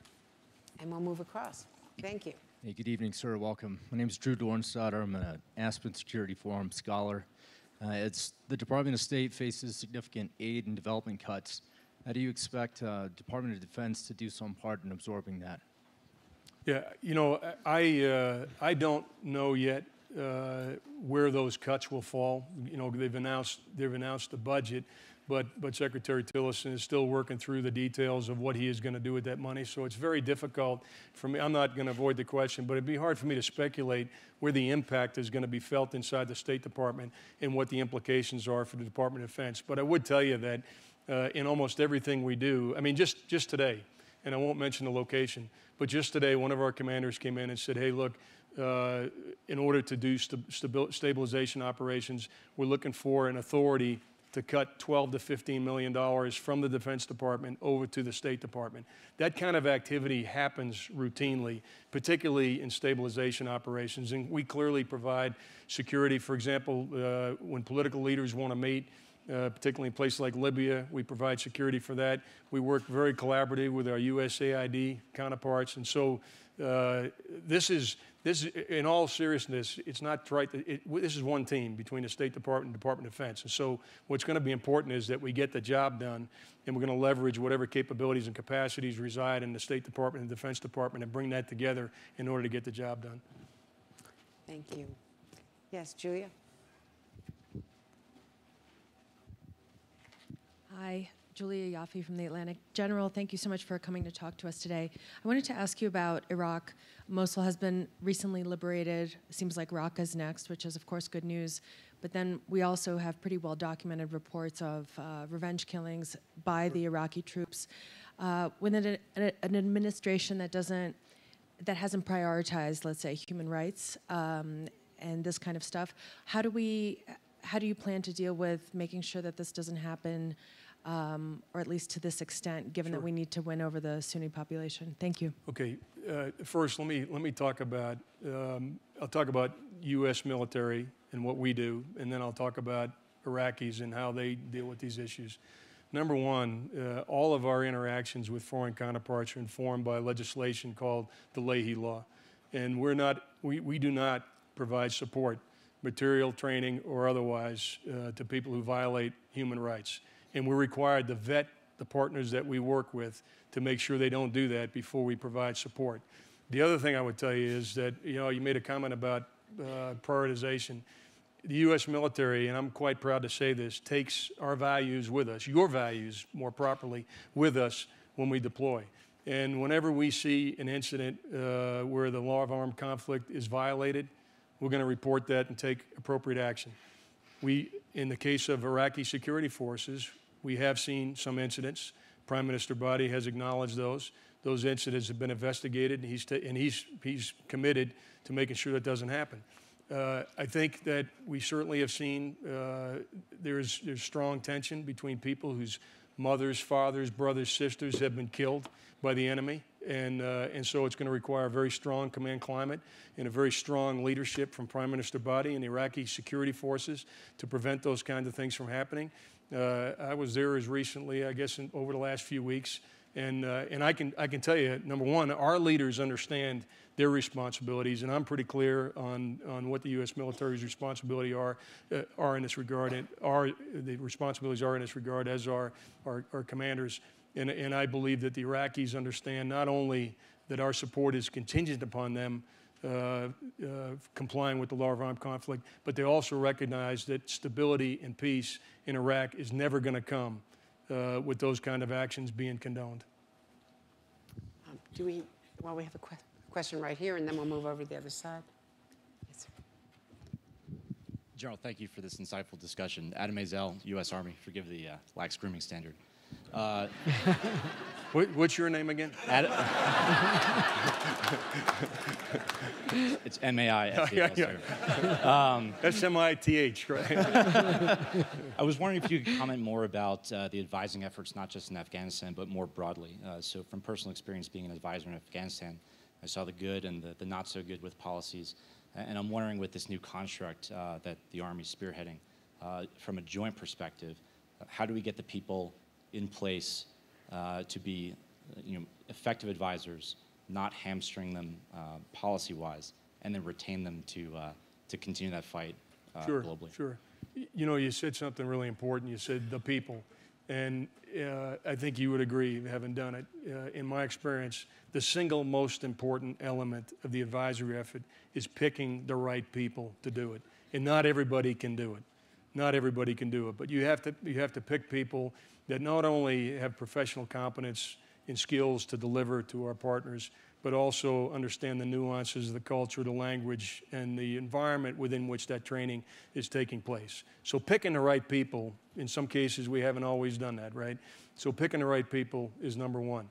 B: and we'll move across. Thank you.
D: Hey, good evening, sir. Welcome. My name is Drew Dornstadter. I'm an Aspen Security Forum scholar. As the Department of State faces significant aid and development cuts, how do you expect Department of Defense to do some part in absorbing that?
C: Yeah, you know, I don't know yet where those cuts will fall. You know, they've announced the budget, but Secretary Tillerson is still working through the details of what he is going to do with that money. So it's very difficult for me. I'm not going to avoid the question, but it'd be hard for me to speculate where the impact is going to be felt inside the State Department and what the implications are for the Department of Defense. But I would tell you that in almost everything we do, I mean, just today, and I won't mention the location, but just today, one of our commanders came in and said, hey, look, in order to do stabilization operations, we're looking for an authority to cut $12 to $15 million from the Defense Department over to the State Department. That kind of activity happens routinely, particularly in stabilization operations. And we clearly provide security. For example, when political leaders want to meet, particularly in places like Libya, we provide security for that. We work very collaboratively with our USAID counterparts. And so This is, in all seriousness, it's not right. This is one team between the State Department and Department of Defense. And so what's going to be important is that we get the job done, and we're going to leverage whatever capabilities and capacities reside in the State Department and Defense Department and bring that together in order to get the job done.
B: Thank you. Yes, Julia?
E: Hi, Julia Yaffe from The Atlantic. General, thank you so much for coming to talk to us today. I wanted to ask you about Iraq. Mosul has been recently liberated. It seems like Raqqa is next, which is, of course, good news. But then we also have pretty well-documented reports of revenge killings by the Iraqi troops. Within an administration that hasn't prioritized, let's say, human rights and this kind of stuff, how do you plan to deal with making sure that this doesn't happen, or at least to this extent, given that we need to win over the Sunni population? Thank you.
C: Okay, first let me talk about, I'll talk about U.S. military and what we do, and then I'll talk about Iraqis and how they deal with these issues. Number one, all of our interactions with foreign counterparts are informed by legislation called the Leahy Law. And we do not provide support, material, training, or otherwise, to people who violate human rights. And we're required to vet the partners that we work with to make sure they don't do that before we provide support. The other thing I would tell you is that, you made a comment about prioritization. The U.S. military, and I'm quite proud to say this, takes our values with us, your values more properly, with us when we deploy. And whenever we see an incident where the law of armed conflict is violated, we're going to report that and take appropriate action. In the case of Iraqi security forces, we have seen some incidents. Prime Minister Badi has acknowledged those. Those incidents have been investigated, and he's committed to making sure that doesn't happen. I think that we certainly have seen there's strong tension between people whose mothers, fathers, brothers, sisters have been killed by the enemy. And so it's going to require a very strong command climate and a very strong leadership from Prime Minister Badi and the Iraqi security forces to prevent those kinds of things from happening. I was there as recently, I guess, over the last few weeks. And I can tell you, number one, our leaders understand their responsibilities, and I'm pretty clear on what the U.S. military's responsibility are in this regard, and the responsibilities are in this regard, as are our commanders. And I believe that the Iraqis understand not only that our support is contingent upon them complying with the law of armed conflict, but they also recognize that stability and peace in Iraq is never going to come with those kind of actions being condoned.
B: We have a question right here, and then we'll move over to the other side. Yes, sir.
F: General, thank you for this insightful discussion. Adam Mazel, U.S. Army. Forgive the lax grooming standard.
C: What's your name again?
F: It's M-A-I-S-E-L, sir.
C: S-M-I-T-H, right?
F: I was wondering if you could comment more about the advising efforts, not just in Afghanistan, but more broadly. So from personal experience being an advisor in Afghanistan, I saw the good and the not so good with policies. And I'm wondering, with this new construct that the Army's spearheading, from a joint perspective, how do we get the people in place to be effective advisors, not hamstring them policy-wise, and then retain them to continue that fight globally?
C: Sure. You said something really important. You said the people. And I think you would agree, having done it. In my experience, the single most important element of the advisory effort is picking the right people to do it. And not everybody can do it. Not everybody can do it. But you have to pick people that not only have professional competence and skills to deliver to our partners, but also understand the nuances of the culture, the language, and the environment within which that training is taking place. So picking the right people, in some cases we haven't always done that, right? So picking the right people is number one.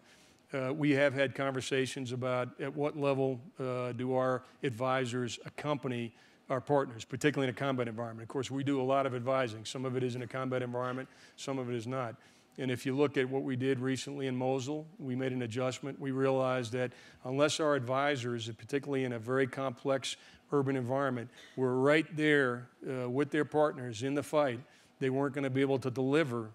C: We have had conversations about at what level do our advisors accompany our partners, particularly in a combat environment. Of course, we do a lot of advising. Some of it is in a combat environment, some of it is not. And if you look at what we did recently in Mosul, we made an adjustment. We realized that unless our advisors, particularly in a very complex urban environment, were right there with their partners in the fight, they weren't going to be able to deliver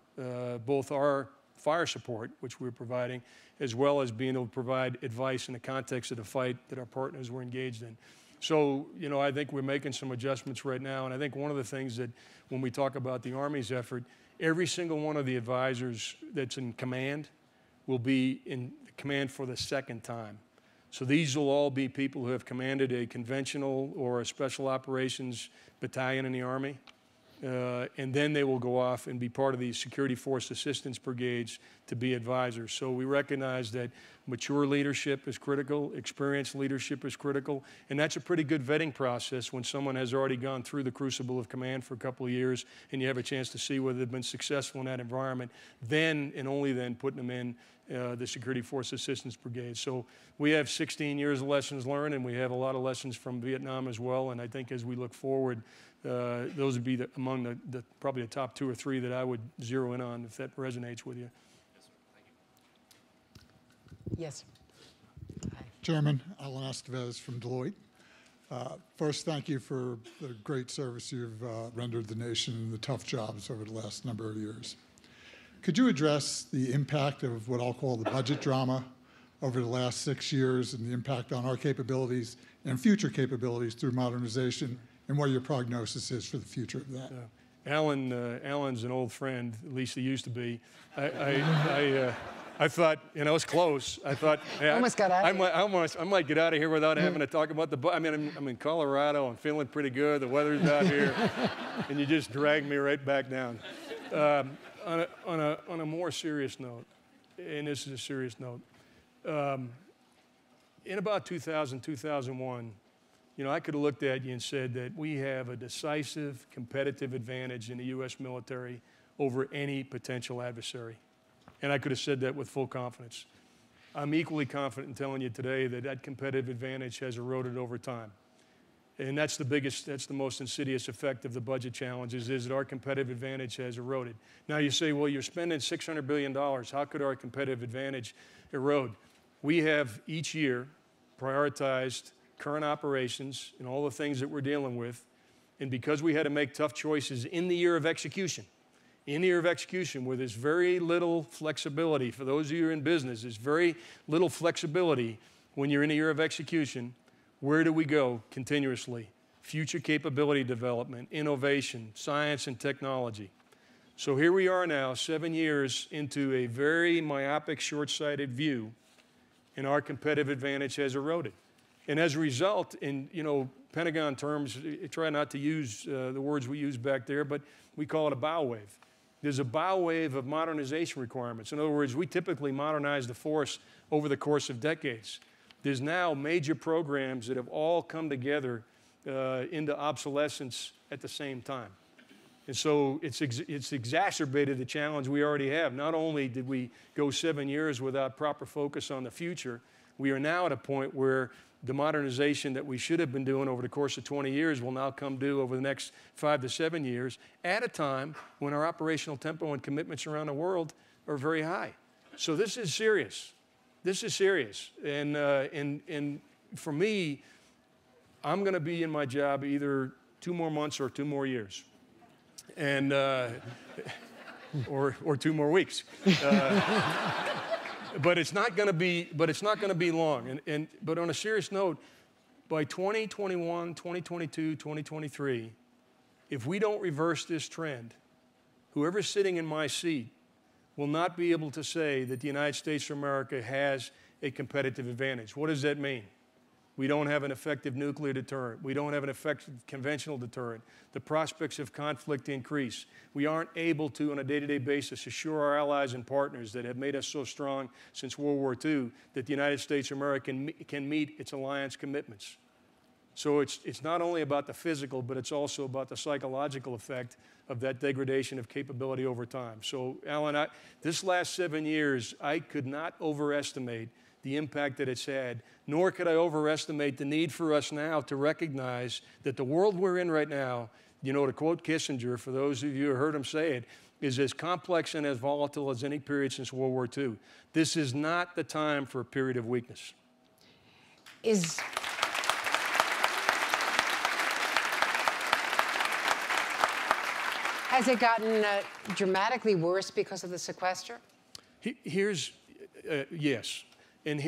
C: both our fire support, which we were providing, as well as being able to provide advice in the context of the fight that our partners were engaged in. So, you know, I think we're making some adjustments right now, and I think one of the things that when we talk about the Army's effort, every single one of the advisors that's in command will be in command for the second time. So these will all be people who have commanded a conventional or a special operations battalion in the Army. And then they will go off and be part of these security force assistance brigades to be advisors. So we recognize that mature leadership is critical, experienced leadership is critical, and that's a pretty good vetting process when someone has already gone through the crucible of command for a couple of years and you have a chance to see whether they've been successful in that environment, then and only then putting them in the Security Force Assistance Brigade. So we have 16 years of lessons learned, and we have a lot of lessons from Vietnam as well, and I think as we look forward, those would be among probably the top 2 or 3 that I would zero in on if that resonates with you.
B: Yes. Hi.
G: Chairman, Alan Estevez from Deloitte. First, thank you for the great service you've rendered the nation and the tough jobs over the last number of years. Could you address the impact of what I'll call the budget drama over the last 6 years and the impact on our capabilities and future capabilities through modernization, and what your prognosis is for the future of that?
C: Alan's an old friend, at least he used to be. I thought, you know, it's close. I thought, hey,
B: almost got out of here.
C: I might get out of here without having to talk about I mean, I'm in Colorado. I'm feeling pretty good. The weather's out here, and you just dragged me right back down. On a more serious note, and this is a serious note, in about 2000, 2001, you know, I could have looked at you and said that we have a decisive competitive advantage in the U.S. military over any potential adversary. And I could have said that with full confidence. I'm equally confident in telling you today that that competitive advantage has eroded over time. And that's the most insidious effect of the budget challenges, is that our competitive advantage has eroded. Now you say, well, you're spending $600 billion. How could our competitive advantage erode? We have each year prioritized current operations and all the things that we're dealing with. And because we had to make tough choices in the year of execution, where there's very little flexibility, for those of you who are in business, there's very little flexibility when you're in a year of execution. Where do we go continuously? Future capability development, innovation, science and technology. So here we are now, 7 years into a very myopic, short-sighted view, and our competitive advantage has eroded. And as a result, in Pentagon terms, try not to use the words we used back there, but we call it a bow wave. There's a bow wave of modernization requirements. In other words, we typically modernize the force over the course of decades. There's now major programs that have all come together into obsolescence at the same time. And so it's exacerbated the challenge we already have. Not only did we go 7 years without proper focus on the future, we are now at a point where the modernization that we should have been doing over the course of 20 years will now come due over the next 5 to 7 years, at a time when our operational tempo and commitments around the world are very high. So this is serious. This is serious. And for me, I'm going to be in my job either 2 more months or 2 more years, and or 2 more weeks. But it's not going to be long. But on a serious note, by 2021, 2022, 2023, if we don't reverse this trend, whoever's sitting in my seat will not be able to say that the United States of America has a competitive advantage. What does that mean? We don't have an effective nuclear deterrent. We don't have an effective conventional deterrent. The prospects of conflict increase. We aren't able to, on a day-to-day basis, assure our allies and partners that have made us so strong since World War II that the United States of America can meet its alliance commitments. So it's not only about the physical, but it's also about the psychological effect of that degradation of capability over time. So, Alan, this last 7 years, I could not overestimate the impact that it's had, nor could I overestimate the need for us now to recognize that the world we're in right now, to quote Kissinger, for those of you who heard him say it, is as complex and as volatile as any period since World War II. This is not the time for a period of weakness.
B: Has it gotten dramatically worse because of the sequester?
C: Yes. And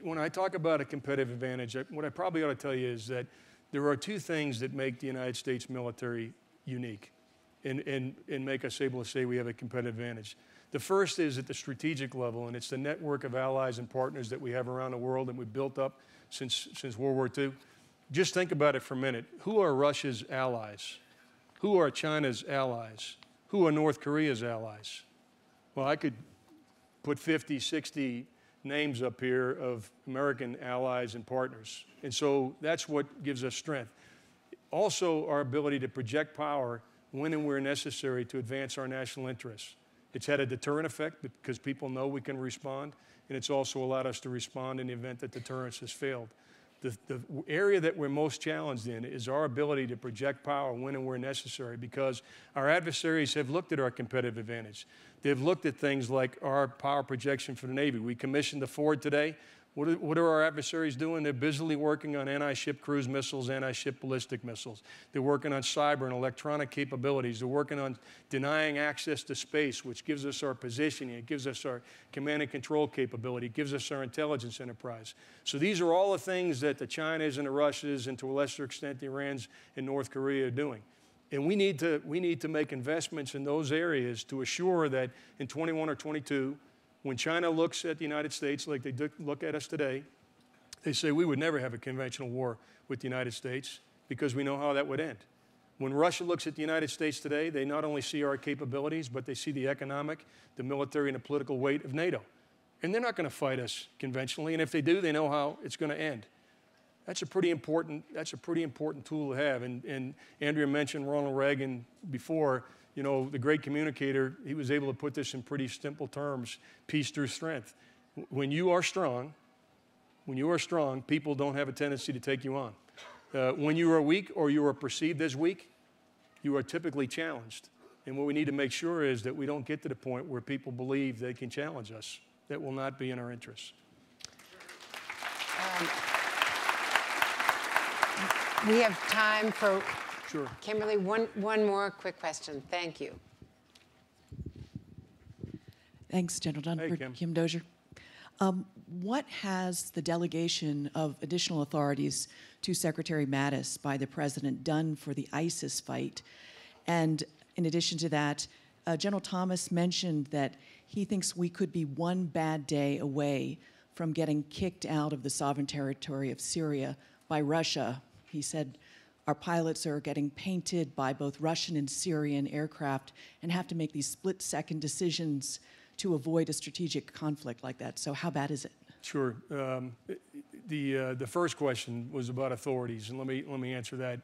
C: when I talk about a competitive advantage, what I probably ought to tell you is that there are two things that make the United States military unique and make us able to say we have a competitive advantage. The first is at the strategic level, and it's the network of allies and partners that we have around the world that we've built up since World War II. Just think about it for a minute. Who are Russia's allies? Who are China's allies? Who are North Korea's allies? Well, I could put 50, 60 names up here of American allies and partners. And so that's what gives us strength. Also, our ability to project power when and where necessary to advance our national interests. It's had a deterrent effect because people know we can respond, and it's also allowed us to respond in the event that deterrence has failed. The area that we're most challenged in is our ability to project power when and where necessary, because our adversaries have looked at our competitive advantage. They've looked at things like our power projection for the Navy. We commissioned the Ford today. What are our adversaries doing? They're busily working on anti-ship cruise missiles, anti-ship ballistic missiles. They're working on cyber and electronic capabilities. They're working on denying access to space, which gives us our positioning. It gives us our command and control capability. It gives us our intelligence enterprise. So these are all the things that the Chinas and the Russias, and to a lesser extent the Irans and North Korea are doing. And we need to make investments in those areas to assure that in 21 or 22, when China looks at the United States like they look at us today, they say we would never have a conventional war with the United States because we know how that would end. When Russia looks at the United States today, they not only see our capabilities, but they see the economic, the military, and the political weight of NATO. And they're not going to fight us conventionally, and if they do, they know how it's going to end. That's a pretty important tool to have. And Andrea mentioned Ronald Reagan before. You know, the great communicator, he was able to put this in pretty simple terms: peace through strength. When you are strong, people don't have a tendency to take you on. When you are weak or you are perceived as weak, you are typically challenged. And what we need to make sure is that we don't get to the point where people believe they can challenge us. That will not be in our interests.
B: We have time for,
C: sure.
B: Kimberly, one more quick question. Thank you.
H: Thanks, General Dunford.
C: Hey,
H: Kim Dozier. What has the delegation of additional authorities to Secretary Mattis by the President done for the ISIS fight? And in addition to that, General Thomas mentioned that he thinks we could be one bad day away from getting kicked out of the sovereign territory of Syria by Russia. He said our pilots are getting painted by both Russian and Syrian aircraft and have to make these split-second decisions to avoid a strategic conflict like that. So how bad is it?
C: Sure. The first question was about authorities, and let me answer that.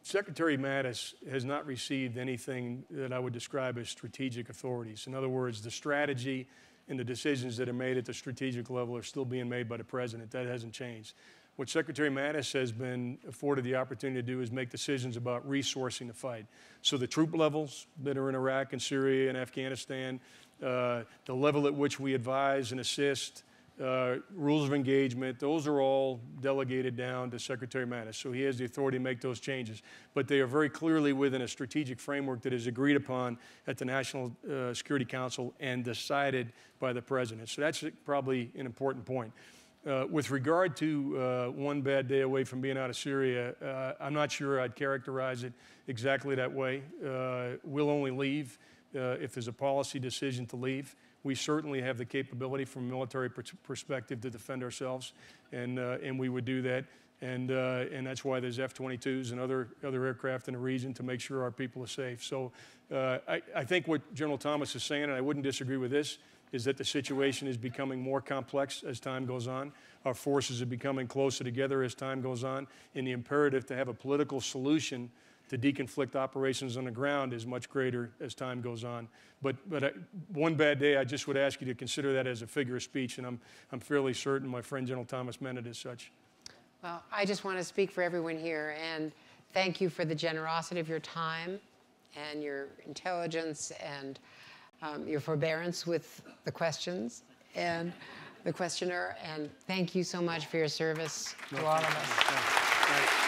C: Secretary Mattis has not received anything that I would describe as strategic authorities. In other words, the strategy and the decisions that are made at the strategic level are still being made by the President. That hasn't changed. What Secretary Mattis has been afforded the opportunity to do is make decisions about resourcing the fight. So the troop levels that are in Iraq and Syria and Afghanistan, the level at which we advise and assist, rules of engagement, those are all delegated down to Secretary Mattis. So he has the authority to make those changes. But they are very clearly within a strategic framework that is agreed upon at the National Security Council and decided by the President. So that's probably an important point. With regard to one bad day away from being out of Syria, I'm not sure I'd characterize it exactly that way. We'll only leave if there's a policy decision to leave. We certainly have the capability from a military perspective to defend ourselves, and we would do that. And that's why there's F-22s and other aircraft in the region to make sure our people are safe. So I think what General Thomas is saying, and I wouldn't disagree with this, is that the situation is becoming more complex as time goes on. Our forces are becoming closer together as time goes on, and the imperative to have a political solution to deconflict operations on the ground is much greater as time goes on. But one bad day, I just would ask you to consider that as a figure of speech, and I'm fairly certain my friend General Thomas meant it as such.
B: Well, I just want to speak for everyone here and thank you for the generosity of your time and your intelligence and your forbearance with the questions and the questioner, and thank you so much for your service to all of us.
C: Thanks.